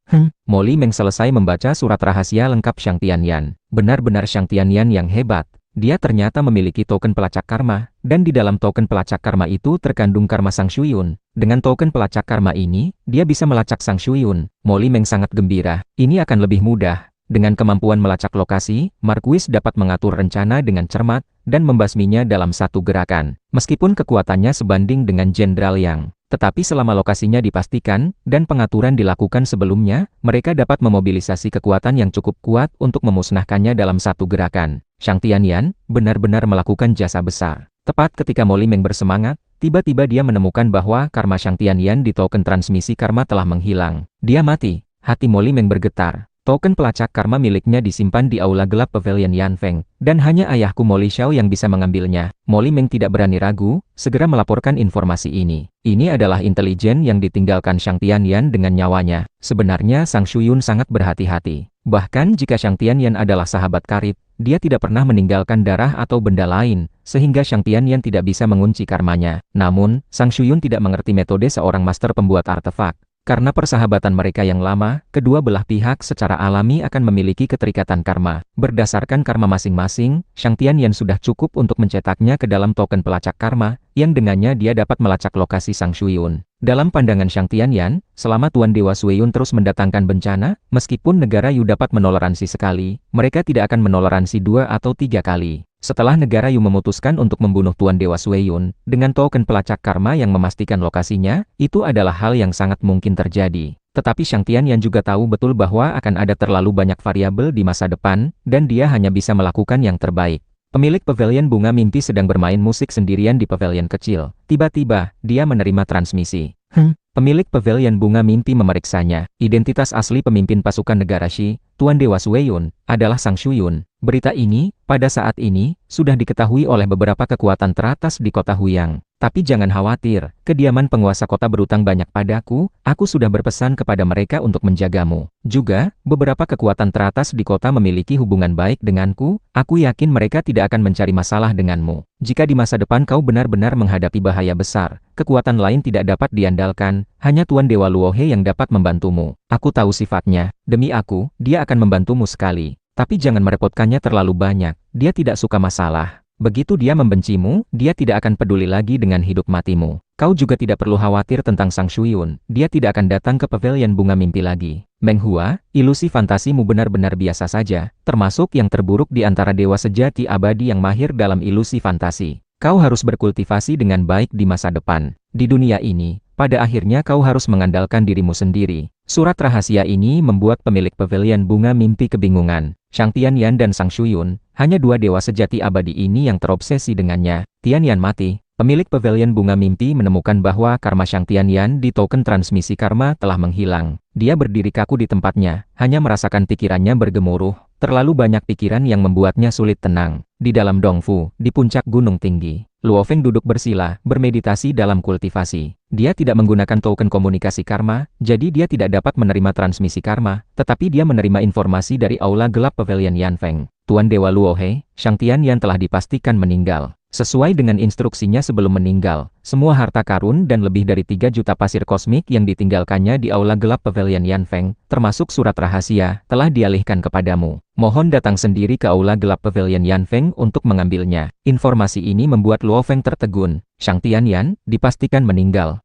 Mo Li Meng selesai membaca surat rahasia lengkap Shang Tianyan. Benar-benar Shang Tianyan yang hebat. Dia ternyata memiliki token pelacak karma, dan di dalam token pelacak karma itu terkandung karma Sang Shuyun. Dengan token pelacak karma ini, dia bisa melacak Sang Shuyun. Mo Li Meng sangat gembira. Ini akan lebih mudah. Dengan kemampuan melacak lokasi, Marquis dapat mengatur rencana dengan cermat, dan membasminya dalam satu gerakan. Meskipun kekuatannya sebanding dengan Jenderal Yang. Tetapi selama lokasinya dipastikan, dan pengaturan dilakukan sebelumnya, mereka dapat memobilisasi kekuatan yang cukup kuat untuk memusnahkannya dalam satu gerakan. Shang Tianyan benar-benar melakukan jasa besar. Tepat ketika Mo Li Meng bersemangat, tiba-tiba dia menemukan bahwa karma Shang Tianyan di token transmisi karma telah menghilang. Dia mati. Hati Mo Li Meng bergetar. Token pelacak karma miliknya disimpan di aula gelap Pavilion Yanfeng, dan hanya ayahku Mo Li Xiao yang bisa mengambilnya. Mo Li Meng tidak berani ragu, segera melaporkan informasi ini. Ini adalah intelijen yang ditinggalkan Shang Tianyan dengan nyawanya. Sebenarnya Sang Shuyun sangat berhati-hati. Bahkan jika Shang Tianyan adalah sahabat karib, dia tidak pernah meninggalkan darah atau benda lain, sehingga Shang Tianyan tidak bisa mengunci karmanya. Namun, Sang Shuyun tidak mengerti metode seorang master pembuat artefak. Karena persahabatan mereka yang lama, kedua belah pihak secara alami akan memiliki keterikatan karma. Berdasarkan karma masing-masing, Shang Tianyan sudah cukup untuk mencetaknya ke dalam token pelacak karma, yang dengannya dia dapat melacak lokasi Sang Shuyun. Dalam pandangan Shang Tianyan, selama Tuan Dewa Sui Yun terus mendatangkan bencana, meskipun negara Yu dapat menoleransi sekali, mereka tidak akan menoleransi 2 atau 3 kali. Setelah negara Yu memutuskan untuk membunuh Tuan Dewa Sui Yun, dengan token pelacak karma yang memastikan lokasinya, itu adalah hal yang sangat mungkin terjadi. Tetapi Shang Tianyan juga tahu betul bahwa akan ada terlalu banyak variabel di masa depan, dan dia hanya bisa melakukan yang terbaik. Pemilik Pavilion Bunga Mimpi sedang bermain musik sendirian di pavilion kecil. Tiba-tiba, dia menerima transmisi. Pemilik Pavilion Bunga Mimpi memeriksanya. Identitas asli pemimpin pasukan negara Shi, Tuan Dewa Sui Yun, adalah Sang Shuyun. Berita ini, pada saat ini, sudah diketahui oleh beberapa kekuatan teratas di kota Huyang. Tapi jangan khawatir, kediaman penguasa kota berutang banyak padaku, aku sudah berpesan kepada mereka untuk menjagamu. Juga, beberapa kekuatan teratas di kota memiliki hubungan baik denganku, aku yakin mereka tidak akan mencari masalah denganmu. Jika di masa depan kau benar-benar menghadapi bahaya besar, kekuatan lain tidak dapat diandalkan, hanya Tuan Dewa Luohe yang dapat membantumu. Aku tahu sifatnya, demi aku, dia akan membantumu sekali. Tapi jangan merepotkannya terlalu banyak, dia tidak suka masalah. Begitu dia membencimu, dia tidak akan peduli lagi dengan hidup matimu. Kau juga tidak perlu khawatir tentang Sang Shuyun, dia tidak akan datang ke pavilion bunga mimpi lagi. Meng Hua, ilusi fantasimu benar-benar biasa saja, termasuk yang terburuk di antara dewa sejati abadi yang mahir dalam ilusi fantasi. Kau harus berkultivasi dengan baik di masa depan. Di dunia ini, pada akhirnya kau harus mengandalkan dirimu sendiri. Surat rahasia ini membuat pemilik pavilion bunga mimpi kebingungan. Shang Tianyan dan Sang Shuyun, hanya dua dewa sejati abadi ini yang terobsesi dengannya. Tianyan mati. Pemilik pavilion bunga mimpi menemukan bahwa karma Shang Tianyan di token transmisi karma telah menghilang. Dia berdiri kaku di tempatnya, hanya merasakan pikirannya bergemuruh. Terlalu banyak pikiran yang membuatnya sulit tenang. Di dalam Dongfu, di puncak gunung tinggi, Luo Feng duduk bersila, bermeditasi dalam kultivasi. Dia tidak menggunakan token komunikasi karma, jadi dia tidak dapat menerima transmisi karma, tetapi dia menerima informasi dari aula gelap pavilion Yanfeng. Tuan Dewa Luohe, Shang Tianyan telah dipastikan meninggal. Sesuai dengan instruksinya sebelum meninggal, semua harta karun dan lebih dari 3 juta pasir kosmik yang ditinggalkannya di aula gelap pavilion Yanfeng, termasuk surat rahasia, telah dialihkan kepadamu. Mohon datang sendiri ke aula gelap pavilion Yanfeng untuk mengambilnya. Informasi ini membuat Luo Feng tertegun. Shang Tianyan dipastikan meninggal.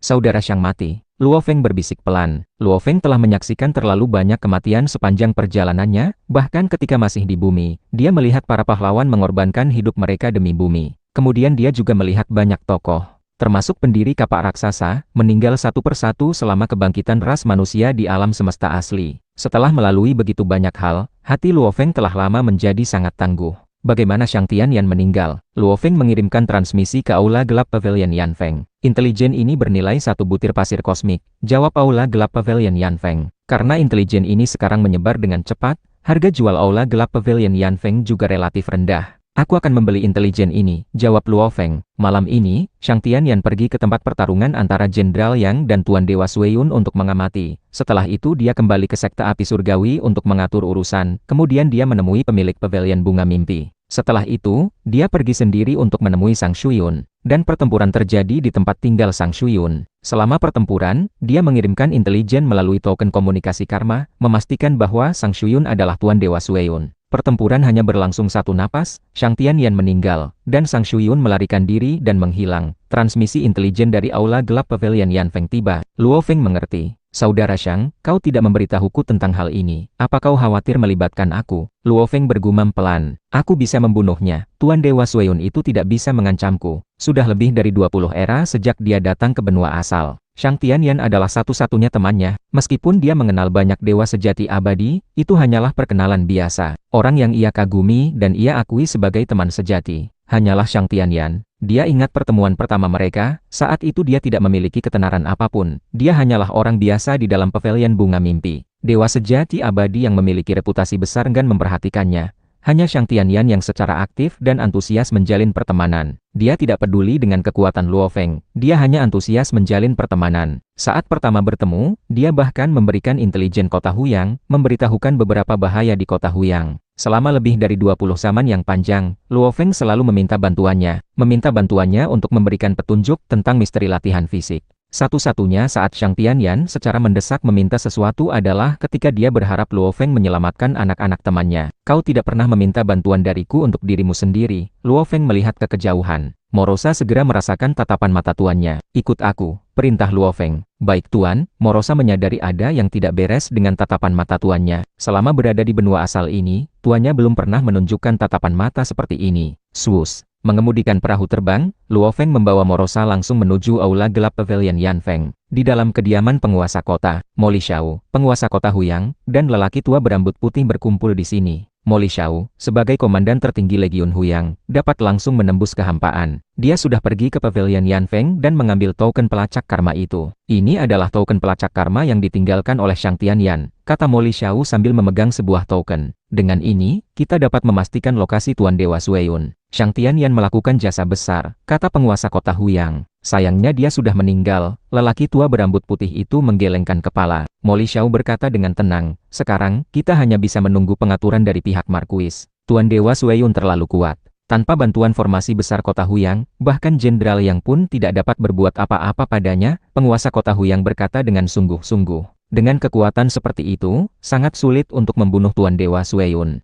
Saudara Shang mati. Luo Feng berbisik pelan. Luo Feng telah menyaksikan terlalu banyak kematian sepanjang perjalanannya, bahkan ketika masih di bumi, dia melihat para pahlawan mengorbankan hidup mereka demi bumi. Kemudian dia juga melihat banyak tokoh, termasuk pendiri kapak raksasa, meninggal satu persatu selama kebangkitan ras manusia di alam semesta asli. Setelah melalui begitu banyak hal, hati Luo Feng telah lama menjadi sangat tangguh. Bagaimana Shang Tianyan meninggal? Luo Feng mengirimkan transmisi ke aula gelap pavilion Yanfeng. Intelijen ini bernilai 1 butir pasir kosmik, jawab aula gelap pavilion Yanfeng. Karena intelijen ini sekarang menyebar dengan cepat, harga jual aula gelap pavilion Yanfeng juga relatif rendah. Aku akan membeli intelijen ini, jawab Luo Feng. Malam ini, Shang Tianyan pergi ke tempat pertarungan antara Jenderal Yang dan Tuan Dewa Sueyun untuk mengamati. Setelah itu dia kembali ke sekte api surgawi untuk mengatur urusan, kemudian dia menemui pemilik pavilion bunga mimpi. Setelah itu, dia pergi sendiri untuk menemui Sang Shuyun, dan pertempuran terjadi di tempat tinggal Sang Shuyun. Selama pertempuran, dia mengirimkan intelijen melalui token komunikasi karma, memastikan bahwa Sang Shuyun adalah Tuan Dewa Sueyun. Pertempuran hanya berlangsung 1 napas, Shang Tianyan meninggal, dan Sang Shuyun melarikan diri dan menghilang. Transmisi intelijen dari aula gelap pavilion Yanfeng tiba. Luo Feng mengerti. Saudara Shang, kau tidak memberitahuku tentang hal ini. Apa kau khawatir melibatkan aku? Luo Feng bergumam pelan. Aku bisa membunuhnya. Tuan Dewa Sueyun itu tidak bisa mengancamku. Sudah lebih dari 20 era sejak dia datang ke benua asal. Shang Tianyan adalah satu-satunya temannya. Meskipun dia mengenal banyak dewa sejati abadi, itu hanyalah perkenalan biasa. Orang yang ia kagumi dan ia akui sebagai teman sejati hanyalah Shang Tianyan. Dia ingat pertemuan pertama mereka, saat itu dia tidak memiliki ketenaran apapun. Dia hanyalah orang biasa di dalam pavilion bunga mimpi. Dewa sejati abadi yang memiliki reputasi besar enggan memperhatikannya. Hanya Shang Tianyan yang secara aktif dan antusias menjalin pertemanan. Dia tidak peduli dengan kekuatan Luo Feng, dia hanya antusias menjalin pertemanan. Saat pertama bertemu, dia bahkan memberikan intelijen kota Huyang, memberitahukan beberapa bahaya di kota Huyang. Selama lebih dari 20 zaman yang panjang, Luo Feng selalu meminta bantuannya untuk memberikan petunjuk tentang misteri latihan fisik. Satu-satunya saat Shang Tianyan secara mendesak meminta sesuatu adalah ketika dia berharap Luo Feng menyelamatkan anak-anak temannya. Kau tidak pernah meminta bantuan dariku untuk dirimu sendiri. Luo Feng melihat ke kejauhan. Morosa segera merasakan tatapan mata tuannya. Ikut aku, perintah Luo Feng. Baik tuan, Morosa menyadari ada yang tidak beres dengan tatapan mata tuannya. Selama berada di benua asal ini, tuannya belum pernah menunjukkan tatapan mata seperti ini. Swus. Mengemudikan perahu terbang, Luo Feng membawa Morosa langsung menuju aula gelap pavilion Yanfeng. Di dalam kediaman penguasa kota, Mo Lishao, penguasa kota Huyang, dan lelaki tua berambut putih berkumpul di sini. Mo Lishao, sebagai komandan tertinggi Legiun Huyang, dapat langsung menembus kehampaan. Dia sudah pergi ke pavilion Yanfeng dan mengambil token pelacak karma itu. Ini adalah token pelacak karma yang ditinggalkan oleh Shang Tianyan, kata Mo Lishao sambil memegang sebuah token. Dengan ini, kita dapat memastikan lokasi Tuan Dewa Sueyun. Shang Tianyan melakukan jasa besar, kata penguasa kota Huyang. Sayangnya dia sudah meninggal. Lelaki tua berambut putih itu menggelengkan kepala. Mo Lixao berkata dengan tenang, sekarang, kita hanya bisa menunggu pengaturan dari pihak Markuis. Tuan Dewa Sueyun terlalu kuat. Tanpa bantuan formasi besar kota Huyang, bahkan Jenderal Yang pun tidak dapat berbuat apa-apa padanya, penguasa kota Huyang berkata dengan sungguh-sungguh. Dengan kekuatan seperti itu, sangat sulit untuk membunuh Tuan Dewa Sueyun.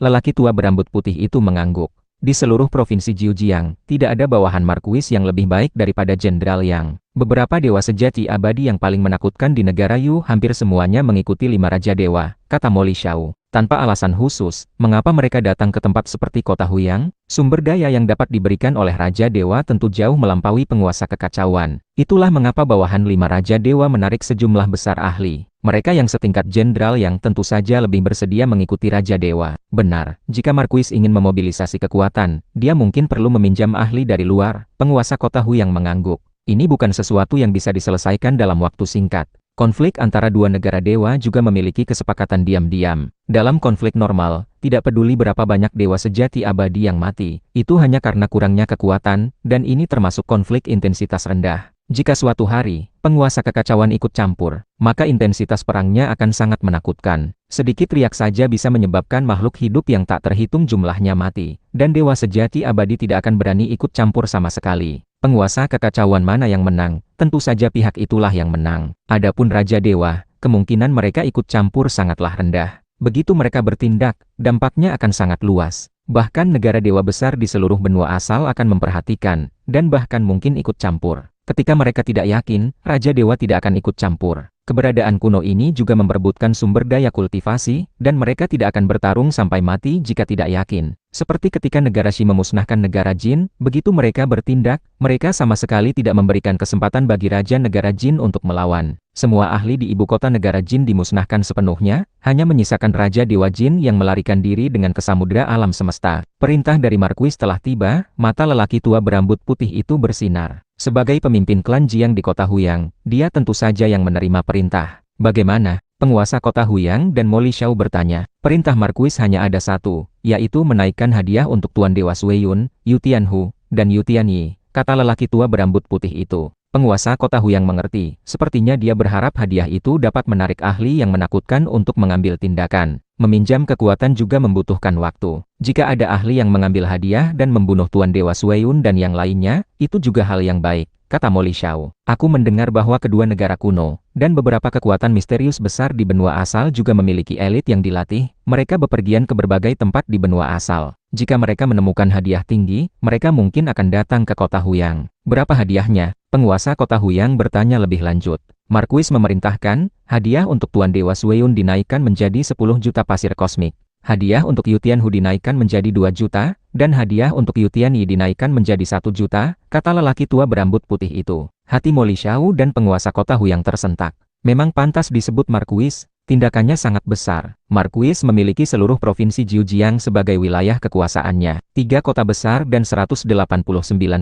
Lelaki tua berambut putih itu mengangguk. Di seluruh provinsi Jiujiang, tidak ada bawahan Markuis yang lebih baik daripada Jenderal Yang. Beberapa dewa sejati abadi yang paling menakutkan di negara Yu hampir semuanya mengikuti 5 Raja Dewa, kata Mo Lixao. Tanpa alasan khusus, mengapa mereka datang ke tempat seperti kota Huyang? Sumber daya yang dapat diberikan oleh Raja Dewa tentu jauh melampaui penguasa kekacauan. Itulah mengapa bawahan 5 Raja Dewa menarik sejumlah besar ahli. Mereka yang setingkat jenderal yang tentu saja lebih bersedia mengikuti Raja Dewa. Benar, jika Markuis ingin memobilisasi kekuatan, dia mungkin perlu meminjam ahli dari luar. Penguasa kota Huyang mengangguk. Ini bukan sesuatu yang bisa diselesaikan dalam waktu singkat. Konflik antara dua negara dewa juga memiliki kesepakatan diam-diam. Dalam konflik normal, tidak peduli berapa banyak dewa sejati abadi yang mati, itu hanya karena kurangnya kekuatan, dan ini termasuk konflik intensitas rendah. Jika suatu hari, penguasa kekacauan ikut campur, maka intensitas perangnya akan sangat menakutkan. Sedikit riak saja bisa menyebabkan makhluk hidup yang tak terhitung jumlahnya mati, dan dewa sejati abadi tidak akan berani ikut campur sama sekali. Penguasa kekacauan mana yang menang, tentu saja pihak itulah yang menang. Adapun Raja Dewa, kemungkinan mereka ikut campur sangatlah rendah. Begitu mereka bertindak, dampaknya akan sangat luas. Bahkan negara dewa besar di seluruh benua asal akan memperhatikan, dan bahkan mungkin ikut campur. Ketika mereka tidak yakin, Raja Dewa tidak akan ikut campur. Keberadaan kuno ini juga memperebutkan sumber daya kultivasi, dan mereka tidak akan bertarung sampai mati jika tidak yakin. Seperti ketika negara Shi memusnahkan negara Jin, begitu mereka bertindak, mereka sama sekali tidak memberikan kesempatan bagi Raja Negara Jin untuk melawan. Semua ahli di ibu kota negara Jin dimusnahkan sepenuhnya, hanya menyisakan Raja Dewa Jin yang melarikan diri dengan ke samudera alam semesta. Perintah dari Markuis telah tiba, mata lelaki tua berambut putih itu bersinar. Sebagai pemimpin klan Jiang di kota Huyang, dia tentu saja yang menerima perintah. Bagaimana? Penguasa kota Huyang dan Mo Lixao bertanya. Perintah Markuis hanya ada satu, yaitu menaikkan hadiah untuk Tuan Dewa Sueyun, Yu Tianhu, dan Yu Tianyi, kata lelaki tua berambut putih itu. Penguasa kota Huyang mengerti, sepertinya dia berharap hadiah itu dapat menarik ahli yang menakutkan untuk mengambil tindakan. Meminjam kekuatan juga membutuhkan waktu. Jika ada ahli yang mengambil hadiah dan membunuh Tuan Dewa Sueyun dan yang lainnya, itu juga hal yang baik, kata Mo Lixao. Aku mendengar bahwa kedua negara kuno, dan beberapa kekuatan misterius besar di benua asal juga memiliki elit yang dilatih. Mereka bepergian ke berbagai tempat di benua asal. Jika mereka menemukan hadiah tinggi, mereka mungkin akan datang ke kota Huyang. Berapa hadiahnya? Penguasa kota Huyang bertanya lebih lanjut. Markuis memerintahkan, hadiah untuk Tuan Dewa Sueyun dinaikkan menjadi 10 juta pasir kosmik. Hadiah untuk Yu Tianhu dinaikkan menjadi 2 juta, dan hadiah untuk Yu Tianyi dinaikkan menjadi 1 juta, kata lelaki tua berambut putih itu. Hati Mo Lixao dan penguasa kota Huyang tersentak. Memang pantas disebut Markuis, tindakannya sangat besar. Markuis memiliki seluruh provinsi Jiujiang sebagai wilayah kekuasaannya. 3 kota besar dan 189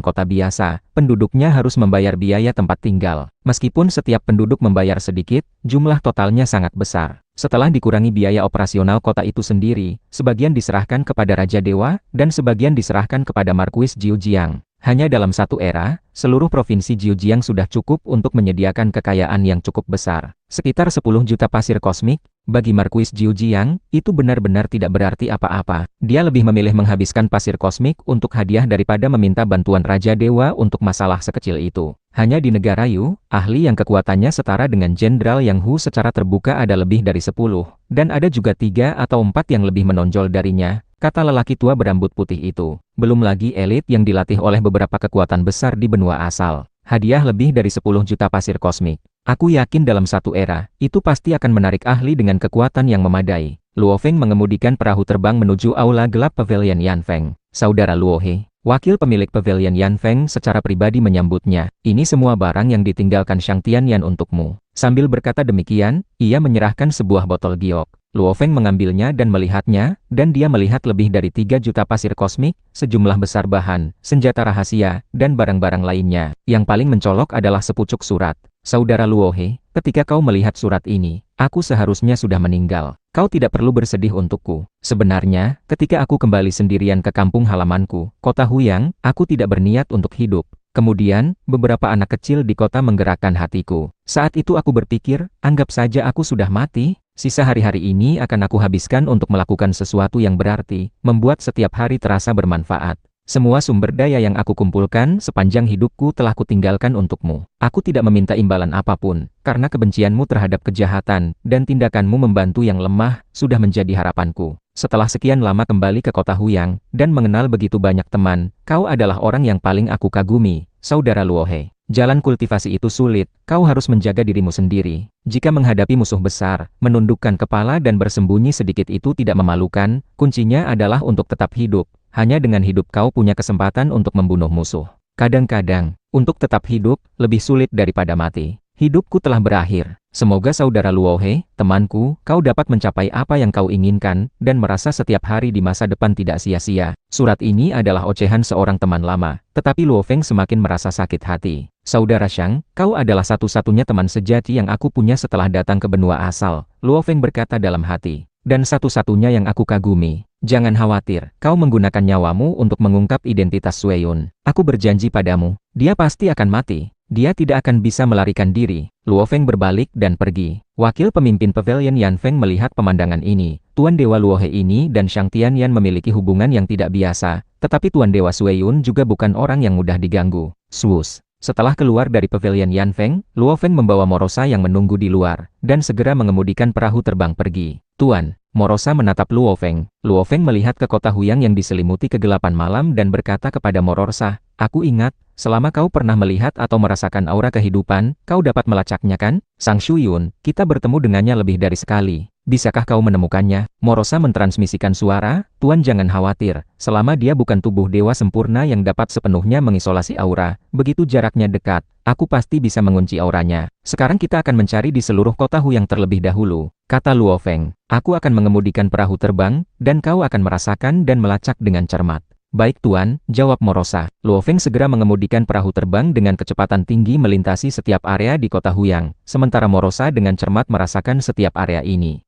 kota biasa, penduduknya harus membayar biaya tempat tinggal. Meskipun setiap penduduk membayar sedikit, jumlah totalnya sangat besar. Setelah dikurangi biaya operasional kota itu sendiri, sebagian diserahkan kepada Raja Dewa, dan sebagian diserahkan kepada Markuis Jiujiang. Hanya dalam satu era, seluruh provinsi Jiujiang sudah cukup untuk menyediakan kekayaan yang cukup besar. Sekitar 10 juta pasir kosmik, bagi Markuis Jiujiang, itu benar-benar tidak berarti apa-apa. Dia lebih memilih menghabiskan pasir kosmik untuk hadiah daripada meminta bantuan Raja Dewa untuk masalah sekecil itu. Hanya di negara Yu, ahli yang kekuatannya setara dengan Jenderal Yang Hu secara terbuka ada lebih dari 10, dan ada juga 3 atau 4 yang lebih menonjol darinya, kata lelaki tua berambut putih itu. Belum lagi elit yang dilatih oleh beberapa kekuatan besar di benua asal. Hadiah lebih dari 10 juta pasir kosmik. Aku yakin dalam satu era, itu pasti akan menarik ahli dengan kekuatan yang memadai. Luo Feng mengemudikan perahu terbang menuju aula gelap Pavilion Yan Feng. Saudara Luo He, wakil pemilik Pavilion Yan Feng secara pribadi menyambutnya. Ini semua barang yang ditinggalkan Shang Tianyan untukmu. Sambil berkata demikian, ia menyerahkan sebuah botol giok. Luo Feng mengambilnya dan melihatnya, dan dia melihat lebih dari 3 juta pasir kosmik, sejumlah besar bahan, senjata rahasia, dan barang-barang lainnya. Yang paling mencolok adalah sepucuk surat. Saudara Luohe, ketika kau melihat surat ini, aku seharusnya sudah meninggal. Kau tidak perlu bersedih untukku. Sebenarnya, ketika aku kembali sendirian ke kampung halamanku, kota Huyang, aku tidak berniat untuk hidup. Kemudian, beberapa anak kecil di kota menggerakkan hatiku. Saat itu aku berpikir, anggap saja aku sudah mati. Sisa hari-hari ini akan aku habiskan untuk melakukan sesuatu yang berarti, membuat setiap hari terasa bermanfaat. Semua sumber daya yang aku kumpulkan sepanjang hidupku telah kutinggalkan untukmu. Aku tidak meminta imbalan apapun, karena kebencianmu terhadap kejahatan, dan tindakanmu membantu yang lemah, sudah menjadi harapanku. Setelah sekian lama kembali ke kota Huyang, dan mengenal begitu banyak teman, kau adalah orang yang paling aku kagumi, saudara Luohe. Jalan kultivasi itu sulit, kau harus menjaga dirimu sendiri. Jika menghadapi musuh besar, menundukkan kepala dan bersembunyi sedikit itu tidak memalukan, kuncinya adalah untuk tetap hidup. Hanya dengan hidup kau punya kesempatan untuk membunuh musuh. Kadang-kadang, untuk tetap hidup, lebih sulit daripada mati. Hidupku telah berakhir. Semoga saudara Luohe, temanku, kau dapat mencapai apa yang kau inginkan, dan merasa setiap hari di masa depan tidak sia-sia. Surat ini adalah ocehan seorang teman lama, tetapi Luo Feng semakin merasa sakit hati. Saudara Shang, kau adalah satu-satunya teman sejati yang aku punya setelah datang ke benua asal, Luo Feng berkata dalam hati. Dan satu-satunya yang aku kagumi. Jangan khawatir, kau menggunakan nyawamu untuk mengungkap identitas Sueyun. Aku berjanji padamu, dia pasti akan mati. Dia tidak akan bisa melarikan diri. Luo Feng berbalik dan pergi. Wakil pemimpin pavilion Yan Feng melihat pemandangan ini. Tuan Dewa Luohe ini dan Shang Tianyan memiliki hubungan yang tidak biasa. Tetapi Tuan Dewa Sueyun juga bukan orang yang mudah diganggu. Swus. Setelah keluar dari pavilion Yan Feng, Luo Feng membawa Morosa yang menunggu di luar, dan segera mengemudikan perahu terbang pergi. Tuan, Morosa menatap Luo Feng. Luo Feng melihat ke kota Huyang yang diselimuti kegelapan malam dan berkata kepada Morosa, aku ingat, selama kau pernah melihat atau merasakan aura kehidupan, kau dapat melacaknya kan? Sang Shuyun, kita bertemu dengannya lebih dari sekali. Bisakah kau menemukannya? Morosa mentransmisikan suara, Tuan jangan khawatir, selama dia bukan tubuh dewa sempurna yang dapat sepenuhnya mengisolasi aura, begitu jaraknya dekat, aku pasti bisa mengunci auranya. Sekarang kita akan mencari di seluruh kota Huyang terlebih dahulu, kata Luo Feng. Aku akan mengemudikan perahu terbang, dan kau akan merasakan dan melacak dengan cermat. Baik Tuan, jawab Morosa. Luo Feng segera mengemudikan perahu terbang dengan kecepatan tinggi melintasi setiap area di kota Huyang, sementara Morosa dengan cermat merasakan setiap area ini.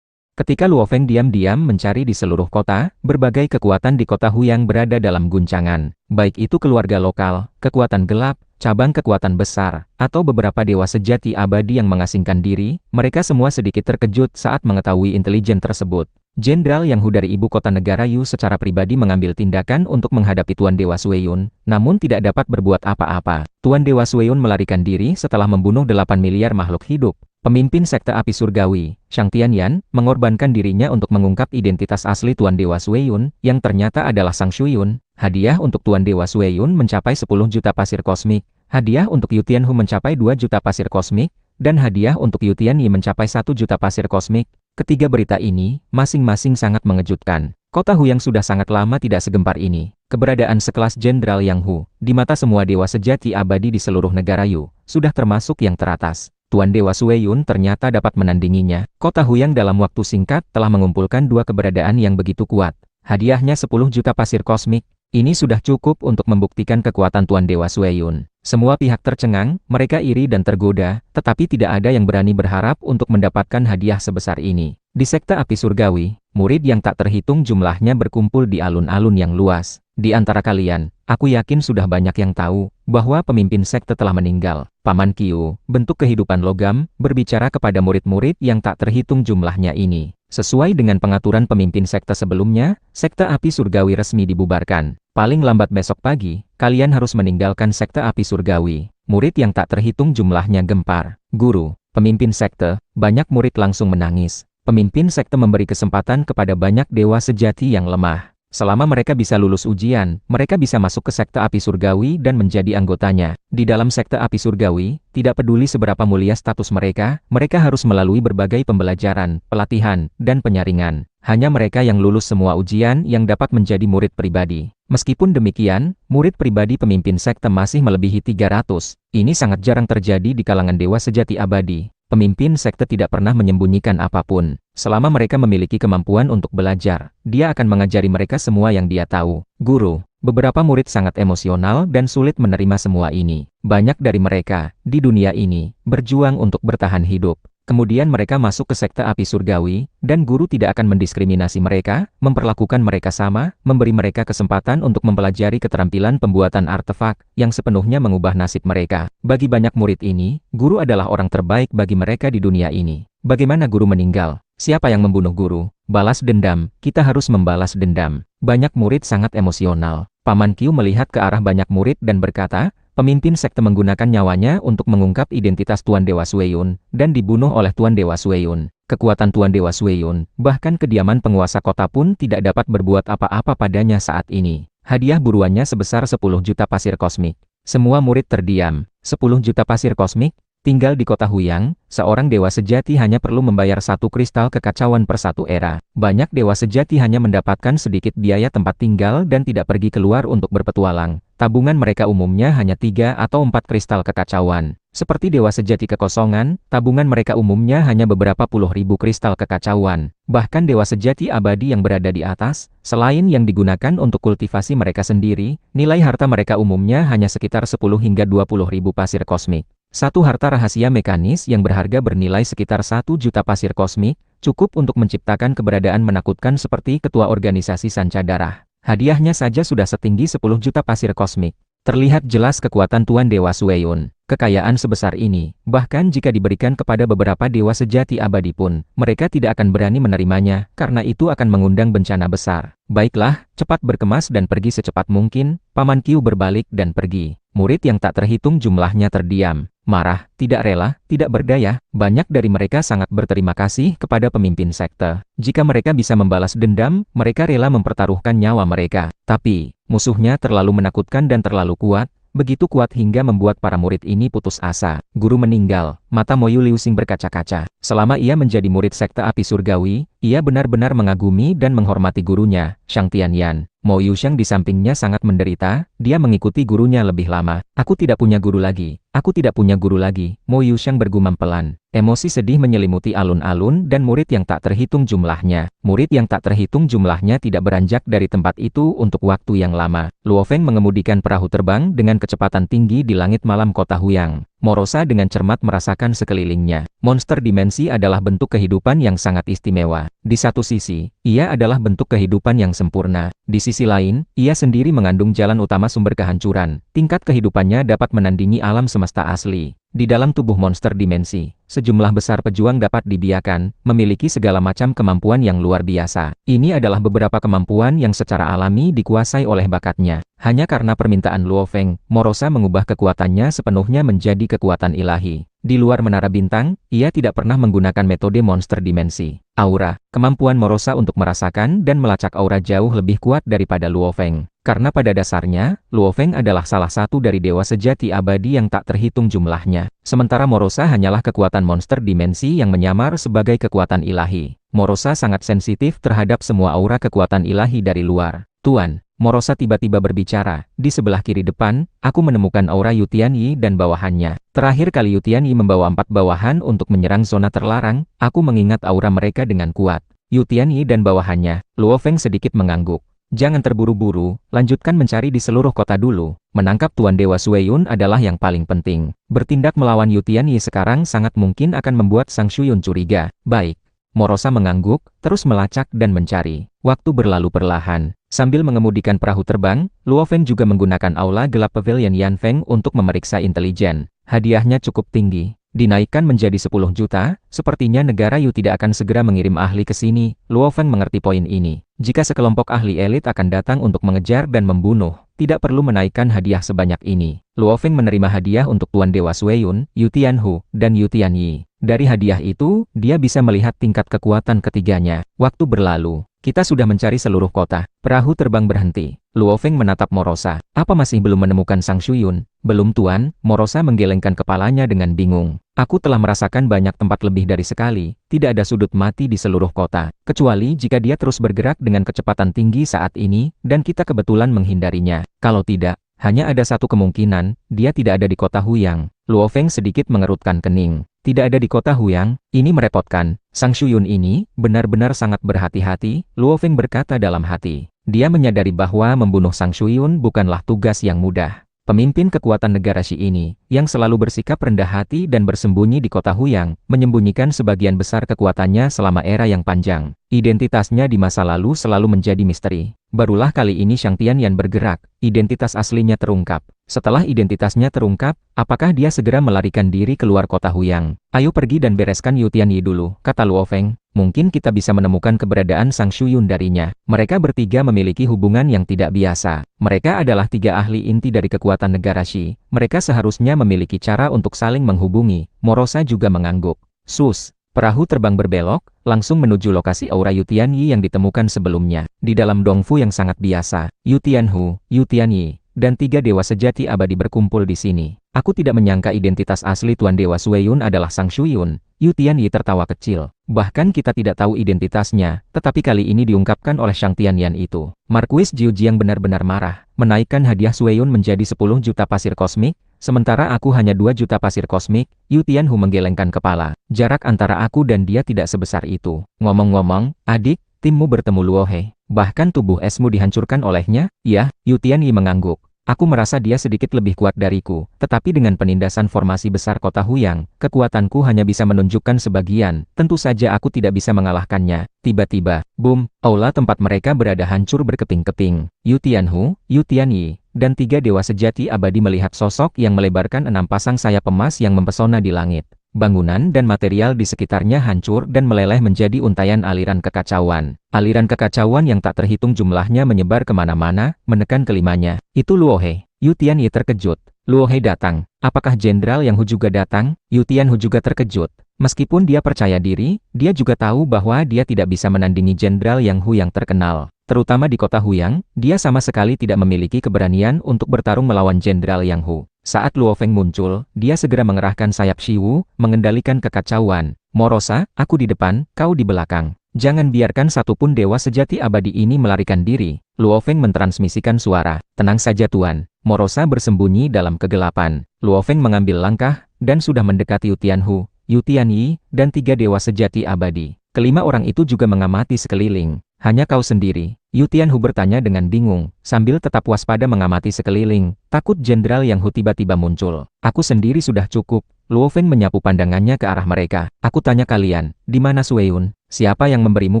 Ketika Luo Feng diam-diam mencari di seluruh kota, berbagai kekuatan di kota Huyang berada dalam guncangan. Baik itu keluarga lokal, kekuatan gelap, cabang kekuatan besar, atau beberapa dewa sejati abadi yang mengasingkan diri, mereka semua sedikit terkejut saat mengetahui intelijen tersebut. Jenderal Yang Hu dari ibu kota negara Yu secara pribadi mengambil tindakan untuk menghadapi Tuan Dewa Sueyun, namun tidak dapat berbuat apa-apa. Tuan Dewa Sueyun melarikan diri setelah membunuh 8 miliar makhluk hidup. Pemimpin sekte api surgawi, Shang Tianyan, mengorbankan dirinya untuk mengungkap identitas asli Tuan Dewa Sueyun, yang ternyata adalah Sang Shuyun. Hadiah untuk Tuan Dewa Sueyun mencapai 10 juta pasir kosmik, hadiah untuk Yu Tianhu mencapai 2 juta pasir kosmik, dan hadiah untuk Yu Tianyi mencapai 1 juta pasir kosmik. Ketiga berita ini, masing-masing sangat mengejutkan. Kota Huyang sudah sangat lama tidak segempar ini. Keberadaan sekelas Jenderal Yang Hu, di mata semua dewa sejati abadi di seluruh negara Yu, sudah termasuk yang teratas. Tuan Dewa Sueyun ternyata dapat menandinginya. Kota Huyang dalam waktu singkat telah mengumpulkan dua keberadaan yang begitu kuat. Hadiahnya 10 juta pasir kosmik. Ini sudah cukup untuk membuktikan kekuatan Tuan Dewa Sueyun. Semua pihak tercengang, mereka iri dan tergoda, tetapi tidak ada yang berani berharap untuk mendapatkan hadiah sebesar ini. Di sekte api surgawi, murid yang tak terhitung jumlahnya berkumpul di alun-alun yang luas. Di antara kalian, aku yakin sudah banyak yang tahu bahwa pemimpin sekte telah meninggal. Paman Qiu, bentuk kehidupan logam, berbicara kepada murid-murid yang tak terhitung jumlahnya ini. Sesuai dengan pengaturan pemimpin sekte sebelumnya, sekte api surgawi resmi dibubarkan. Paling lambat besok pagi, kalian harus meninggalkan sekte api surgawi. Murid yang tak terhitung jumlahnya gempar. Guru, pemimpin sekte, banyak murid langsung menangis. Pemimpin sekte memberi kesempatan kepada banyak dewa sejati yang lemah. Selama mereka bisa lulus ujian, mereka bisa masuk ke sekte api surgawi dan menjadi anggotanya. Di dalam sekte api surgawi, tidak peduli seberapa mulia status mereka, mereka harus melalui berbagai pembelajaran, pelatihan, dan penyaringan. Hanya mereka yang lulus semua ujian yang dapat menjadi murid pribadi. Meskipun demikian, murid pribadi pemimpin sekte masih melebihi 300. Ini sangat jarang terjadi di kalangan dewa sejati abadi. Pemimpin sekte tidak pernah menyembunyikan apapun. Selama mereka memiliki kemampuan untuk belajar, dia akan mengajari mereka semua yang dia tahu. Guru, Beberapa murid sangat emosional dan sulit menerima semua ini. Banyak dari mereka, di dunia ini, berjuang untuk bertahan hidup. Kemudian mereka masuk ke sekte api surgawi, dan guru tidak akan mendiskriminasi mereka, memperlakukan mereka sama, memberi mereka kesempatan untuk mempelajari keterampilan pembuatan artefak, yang sepenuhnya mengubah nasib mereka. Bagi banyak murid ini, guru adalah orang terbaik bagi mereka di dunia ini. Bagaimana guru meninggal? Siapa yang membunuh guru? Balas dendam, kita harus membalas dendam. Banyak murid sangat emosional. Paman Qiu melihat ke arah banyak murid dan berkata, pemimpin sekte menggunakan nyawanya untuk mengungkap identitas Tuan Dewa Sueyun, dan dibunuh oleh Tuan Dewa Sueyun. Kekuatan Tuan Dewa Sueyun, bahkan kediaman penguasa kota pun tidak dapat berbuat apa-apa padanya saat ini. Hadiah buruannya sebesar 10 juta pasir kosmik. Semua murid terdiam. 10 juta pasir kosmik? Tinggal di kota Huyang, seorang dewa sejati hanya perlu membayar satu kristal kekacauan per satu era. Banyak dewa sejati hanya mendapatkan sedikit biaya tempat tinggal dan tidak pergi keluar untuk berpetualang. Tabungan mereka umumnya hanya 3 atau 4 kristal kekacauan. Seperti dewa sejati kekosongan, tabungan mereka umumnya hanya beberapa puluh ribu kristal kekacauan. Bahkan dewa sejati abadi yang berada di atas, selain yang digunakan untuk kultivasi mereka sendiri, nilai harta mereka umumnya hanya sekitar 10 hingga 20 ribu pasir kosmik. Satu harta rahasia mekanis yang berharga bernilai sekitar 1 juta pasir kosmik, cukup untuk menciptakan keberadaan menakutkan seperti ketua organisasi Sanca Darah. Hadiahnya saja sudah setinggi 10 juta pasir kosmik. Terlihat jelas kekuatan Tuan Dewa Sueyun. Kekayaan sebesar ini, bahkan jika diberikan kepada beberapa dewa sejati abadi pun, mereka tidak akan berani menerimanya, karena itu akan mengundang bencana besar. Baiklah, cepat berkemas dan pergi secepat mungkin. Paman Qiu berbalik dan pergi. Murid yang tak terhitung jumlahnya terdiam, marah, tidak rela, tidak berdaya. Banyak dari mereka sangat berterima kasih kepada pemimpin sekte. Jika mereka bisa membalas dendam, mereka rela mempertaruhkan nyawa mereka. Tapi, musuhnya terlalu menakutkan dan terlalu kuat. Begitu kuat hingga membuat para murid ini putus asa. Guru meninggal, mata Mo Yu Liuxing berkaca-kaca. Selama ia menjadi murid sekte api surgawi, ia benar-benar mengagumi dan menghormati gurunya, Shang Tianyan. Mo Yuxiang di sampingnya sangat menderita, dia mengikuti gurunya lebih lama. Aku tidak punya guru lagi, aku tidak punya guru lagi, Mo Yuxiang bergumam pelan. Emosi sedih menyelimuti alun-alun dan murid yang tak terhitung jumlahnya. Murid yang tak terhitung jumlahnya tidak beranjak dari tempat itu untuk waktu yang lama. Luo Feng mengemudikan perahu terbang dengan kecepatan tinggi di langit malam kota Huyang. Morosa dengan cermat merasakan sekelilingnya. Monster dimensi adalah bentuk kehidupan yang sangat istimewa. Di satu sisi, ia adalah bentuk kehidupan yang sempurna. Di sisi lain, ia sendiri mengandung jalan utama sumber kehancuran. Tingkat kehidupannya dapat menandingi alam semesta asli. Di dalam tubuh monster dimensi, sejumlah besar pejuang dapat dibiarkan, memiliki segala macam kemampuan yang luar biasa. Ini adalah beberapa kemampuan yang secara alami dikuasai oleh bakatnya. Hanya karena permintaan Luo Feng, Morosa mengubah kekuatannya sepenuhnya menjadi kekuatan ilahi. Di luar menara bintang, ia tidak pernah menggunakan metode monster dimensi. Aura, kemampuan Morosa untuk merasakan dan melacak aura jauh lebih kuat daripada Luo Feng. Karena pada dasarnya, Luo Feng adalah salah satu dari dewa sejati abadi yang tak terhitung jumlahnya. Sementara Morosa hanyalah kekuatan monster dimensi yang menyamar sebagai kekuatan ilahi. Morosa sangat sensitif terhadap semua aura kekuatan ilahi dari luar. Tuan, Morosa tiba-tiba berbicara, di sebelah kiri depan, aku menemukan aura Yu Tianyi dan bawahannya. Terakhir kali Yu Tianyi membawa 4 bawahan untuk menyerang zona terlarang, aku mengingat aura mereka dengan kuat. Yu Tianyi dan bawahannya, Luo Feng sedikit mengangguk. Jangan terburu-buru, lanjutkan mencari di seluruh kota dulu. Menangkap Tuan Dewa Sueyun adalah yang paling penting. Bertindak melawan Yu Tianyi sekarang sangat mungkin akan membuat Sang Shuyun curiga. Baik. Morosa mengangguk, terus melacak dan mencari. Waktu berlalu perlahan. Sambil mengemudikan perahu terbang, Luo Feng juga menggunakan aula gelap Pavilion Yan Feng untuk memeriksa intelijen. Hadiahnya cukup tinggi. Dinaikkan menjadi 10 juta, sepertinya negara Yu tidak akan segera mengirim ahli ke sini. Luo Feng mengerti poin ini. Jika sekelompok ahli elit akan datang untuk mengejar dan membunuh, tidak perlu menaikkan hadiah sebanyak ini. Luo Feng menerima hadiah untuk Tuan Dewa Sueyun, Yu Tianhu, dan Yu Tianyi. Dari hadiah itu, dia bisa melihat tingkat kekuatan ketiganya. Waktu berlalu. Kita sudah mencari seluruh kota. Perahu terbang berhenti. Luo Feng menatap Morosa. Apa masih belum menemukan Sang Shuyun? Belum tuan, Morosa menggelengkan kepalanya dengan bingung. Aku telah merasakan banyak tempat lebih dari sekali. Tidak ada sudut mati di seluruh kota. Kecuali jika dia terus bergerak dengan kecepatan tinggi saat ini, dan kita kebetulan menghindarinya. Kalau tidak, hanya ada satu kemungkinan, dia tidak ada di kota Huyang. Luo Feng sedikit mengerutkan kening. Tidak ada di kota Huyang, ini merepotkan. Sang Shuyun ini, benar-benar sangat berhati-hati, Luo Feng berkata dalam hati. Dia menyadari bahwa membunuh Sang Shuyun bukanlah tugas yang mudah. Pemimpin kekuatan negara Shi ini, yang selalu bersikap rendah hati dan bersembunyi di kota Huyang, menyembunyikan sebagian besar kekuatannya selama era yang panjang. Identitasnya di masa lalu selalu menjadi misteri. Barulah kali ini Shang Tianyan bergerak, identitas aslinya terungkap. Setelah identitasnya terungkap, apakah dia segera melarikan diri keluar kota Huyang? Ayo pergi dan bereskan Yu Tianyi dulu, kata Luo Feng. Mungkin kita bisa menemukan keberadaan Sang Shuyun darinya. Mereka bertiga memiliki hubungan yang tidak biasa. Mereka adalah tiga ahli inti dari kekuatan negara Shi. Mereka seharusnya memiliki cara untuk saling menghubungi. Morosa juga mengangguk. Sus. Perahu terbang berbelok, langsung menuju lokasi aura Yu Tianyi yang ditemukan sebelumnya. Di dalam dongfu yang sangat biasa, Yu Tianhu, Yu Tianyi, dan tiga dewa sejati abadi berkumpul di sini. Aku tidak menyangka identitas asli Tuan Dewa Sueyun adalah Sang Shuyun. Yu Tianyi tertawa kecil. Bahkan kita tidak tahu identitasnya, tetapi kali ini diungkapkan oleh Shang Tianyan itu. Marquis Jiu Jiang benar-benar marah, menaikkan hadiah Sueyun menjadi 10 juta pasir kosmik, sementara aku hanya 2 juta pasir kosmik. Yu Tianhu menggelengkan kepala. Jarak antara aku dan dia tidak sebesar itu. Ngomong-ngomong, adik, timmu bertemu Luo He. Bahkan tubuh esmu dihancurkan olehnya? Ya, Yu Tianyi mengangguk. Aku merasa dia sedikit lebih kuat dariku, tetapi dengan penindasan formasi besar kota Huyang, kekuatanku hanya bisa menunjukkan sebagian, tentu saja aku tidak bisa mengalahkannya. Tiba-tiba, boom, aula tempat mereka berada hancur berkeping-keping. Yu Tianhu, Yu Tianyi, dan tiga dewa sejati abadi melihat sosok yang melebarkan 6 pasang sayap emas yang mempesona di langit. Bangunan dan material di sekitarnya hancur dan meleleh menjadi untaian aliran kekacauan. Aliran kekacauan yang tak terhitung jumlahnya menyebar kemana-mana, menekan kelimanya. Itu Luo He. Yu Tianyi terkejut. Luo He datang. Apakah Jenderal Yang Hu juga datang? Yu Tianhu juga terkejut. Meskipun dia percaya diri, dia juga tahu bahwa dia tidak bisa menandingi Jenderal Yang Hu yang terkenal. Terutama di kota Huyang, dia sama sekali tidak memiliki keberanian untuk bertarung melawan Jenderal Yang Hu. Saat Luo Feng muncul, dia segera mengerahkan sayap Shiwu, mengendalikan kekacauan. Morosa, aku di depan, kau di belakang. Jangan biarkan satupun dewa sejati abadi ini melarikan diri. Luo Feng mentransmisikan suara. Tenang saja Tuan. Morosa bersembunyi dalam kegelapan. Luo Feng mengambil langkah, dan sudah mendekati Yu Tianhu, Yu Tianyi, dan tiga dewa sejati abadi. Kelima orang itu juga mengamati sekeliling. Hanya kau sendiri? Yu Tianhu bertanya dengan bingung, sambil tetap waspada mengamati sekeliling, takut Jenderal Yang Hu tiba-tiba muncul. Aku sendiri sudah cukup. Luo Feng menyapu pandangannya ke arah mereka. Aku tanya kalian, di mana Sueyun? Siapa yang memberimu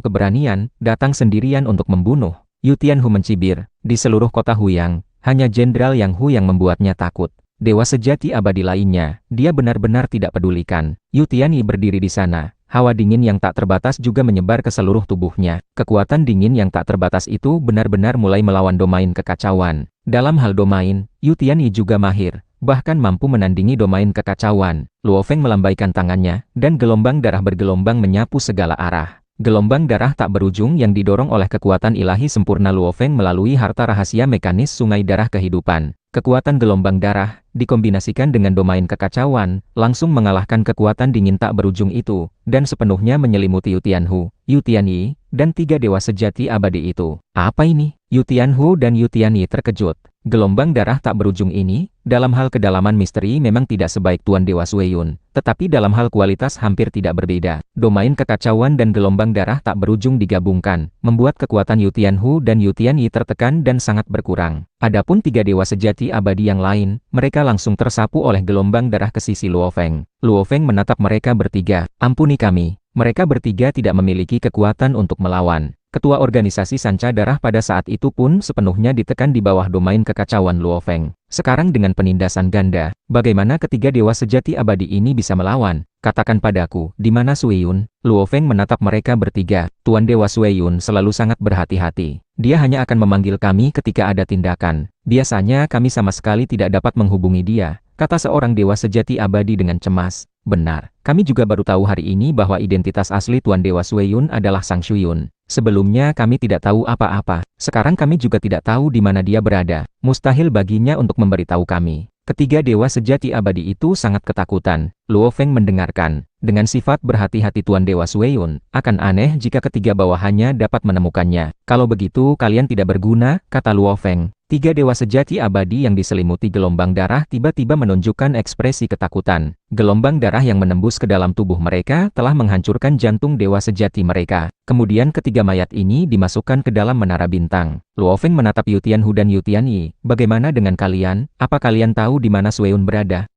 keberanian, datang sendirian untuk membunuh? Yu Tianhu mencibir, di seluruh kota Huyang, hanya Jenderal Yang Hu yang membuatnya takut. Dewa sejati abadi lainnya, dia benar-benar tidak pedulikan. Yu Tianyi berdiri di sana. Hawa dingin yang tak terbatas juga menyebar ke seluruh tubuhnya. Kekuatan dingin yang tak terbatas itu benar-benar mulai melawan domain kekacauan. Dalam hal domain, Yu Tianyi juga mahir, bahkan mampu menandingi domain kekacauan. Luo Feng melambaikan tangannya, dan gelombang darah bergelombang menyapu segala arah. Gelombang darah tak berujung yang didorong oleh kekuatan ilahi sempurna Luo Feng melalui harta rahasia mekanis sungai darah kehidupan. Kekuatan gelombang darah, dikombinasikan dengan domain kekacauan, langsung mengalahkan kekuatan dingin tak berujung itu, dan sepenuhnya menyelimuti Yu Tianhu, Yu Tianyi, dan tiga dewa sejati abadi itu. Apa ini? Yu Tianhu dan Yu Tianyi terkejut. Gelombang darah tak berujung ini, dalam hal kedalaman misteri memang tidak sebaik Tuan Dewa Sueyun, tetapi dalam hal kualitas hampir tidak berbeda. Domain kekacauan dan gelombang darah tak berujung digabungkan, membuat kekuatan Yu Tianhu dan Yu Tianyi tertekan dan sangat berkurang. Adapun tiga dewa sejati abadi yang lain, mereka langsung tersapu oleh gelombang darah ke sisi Luo Feng. Luo Feng menatap mereka bertiga. Ampuni kami. Mereka bertiga tidak memiliki kekuatan untuk melawan. Ketua organisasi Sanca Darah pada saat itu pun sepenuhnya ditekan di bawah domain kekacauan Luo Feng. Sekarang dengan penindasan ganda, bagaimana ketiga dewa sejati abadi ini bisa melawan? Katakan padaku, di mana Sueyun? Luo Feng menatap mereka bertiga. Tuan Dewa Sueyun selalu sangat berhati-hati. Dia hanya akan memanggil kami ketika ada tindakan. Biasanya kami sama sekali tidak dapat menghubungi dia, kata seorang dewa sejati abadi dengan cemas. Benar, kami juga baru tahu hari ini bahwa identitas asli Tuan Dewa Sueyun adalah Sang Shuyun. Sebelumnya kami tidak tahu apa-apa. Sekarang kami juga tidak tahu di mana dia berada. Mustahil baginya untuk memberitahu kami. Ketiga dewa sejati abadi itu sangat ketakutan. Luo Feng mendengarkan. Dengan sifat berhati-hati Tuan Dewa Sueyun, akan aneh jika ketiga bawahannya dapat menemukannya. Kalau begitu kalian tidak berguna, kata Luo Feng. Tiga dewa sejati abadi yang diselimuti gelombang darah tiba-tiba menunjukkan ekspresi ketakutan. Gelombang darah yang menembus ke dalam tubuh mereka telah menghancurkan jantung dewa sejati mereka. Kemudian ketiga mayat ini dimasukkan ke dalam menara bintang. Luo Feng menatap Yu Tianhu dan Yu Tianyi. Bagaimana dengan kalian? Apa kalian tahu di mana Sueyun berada?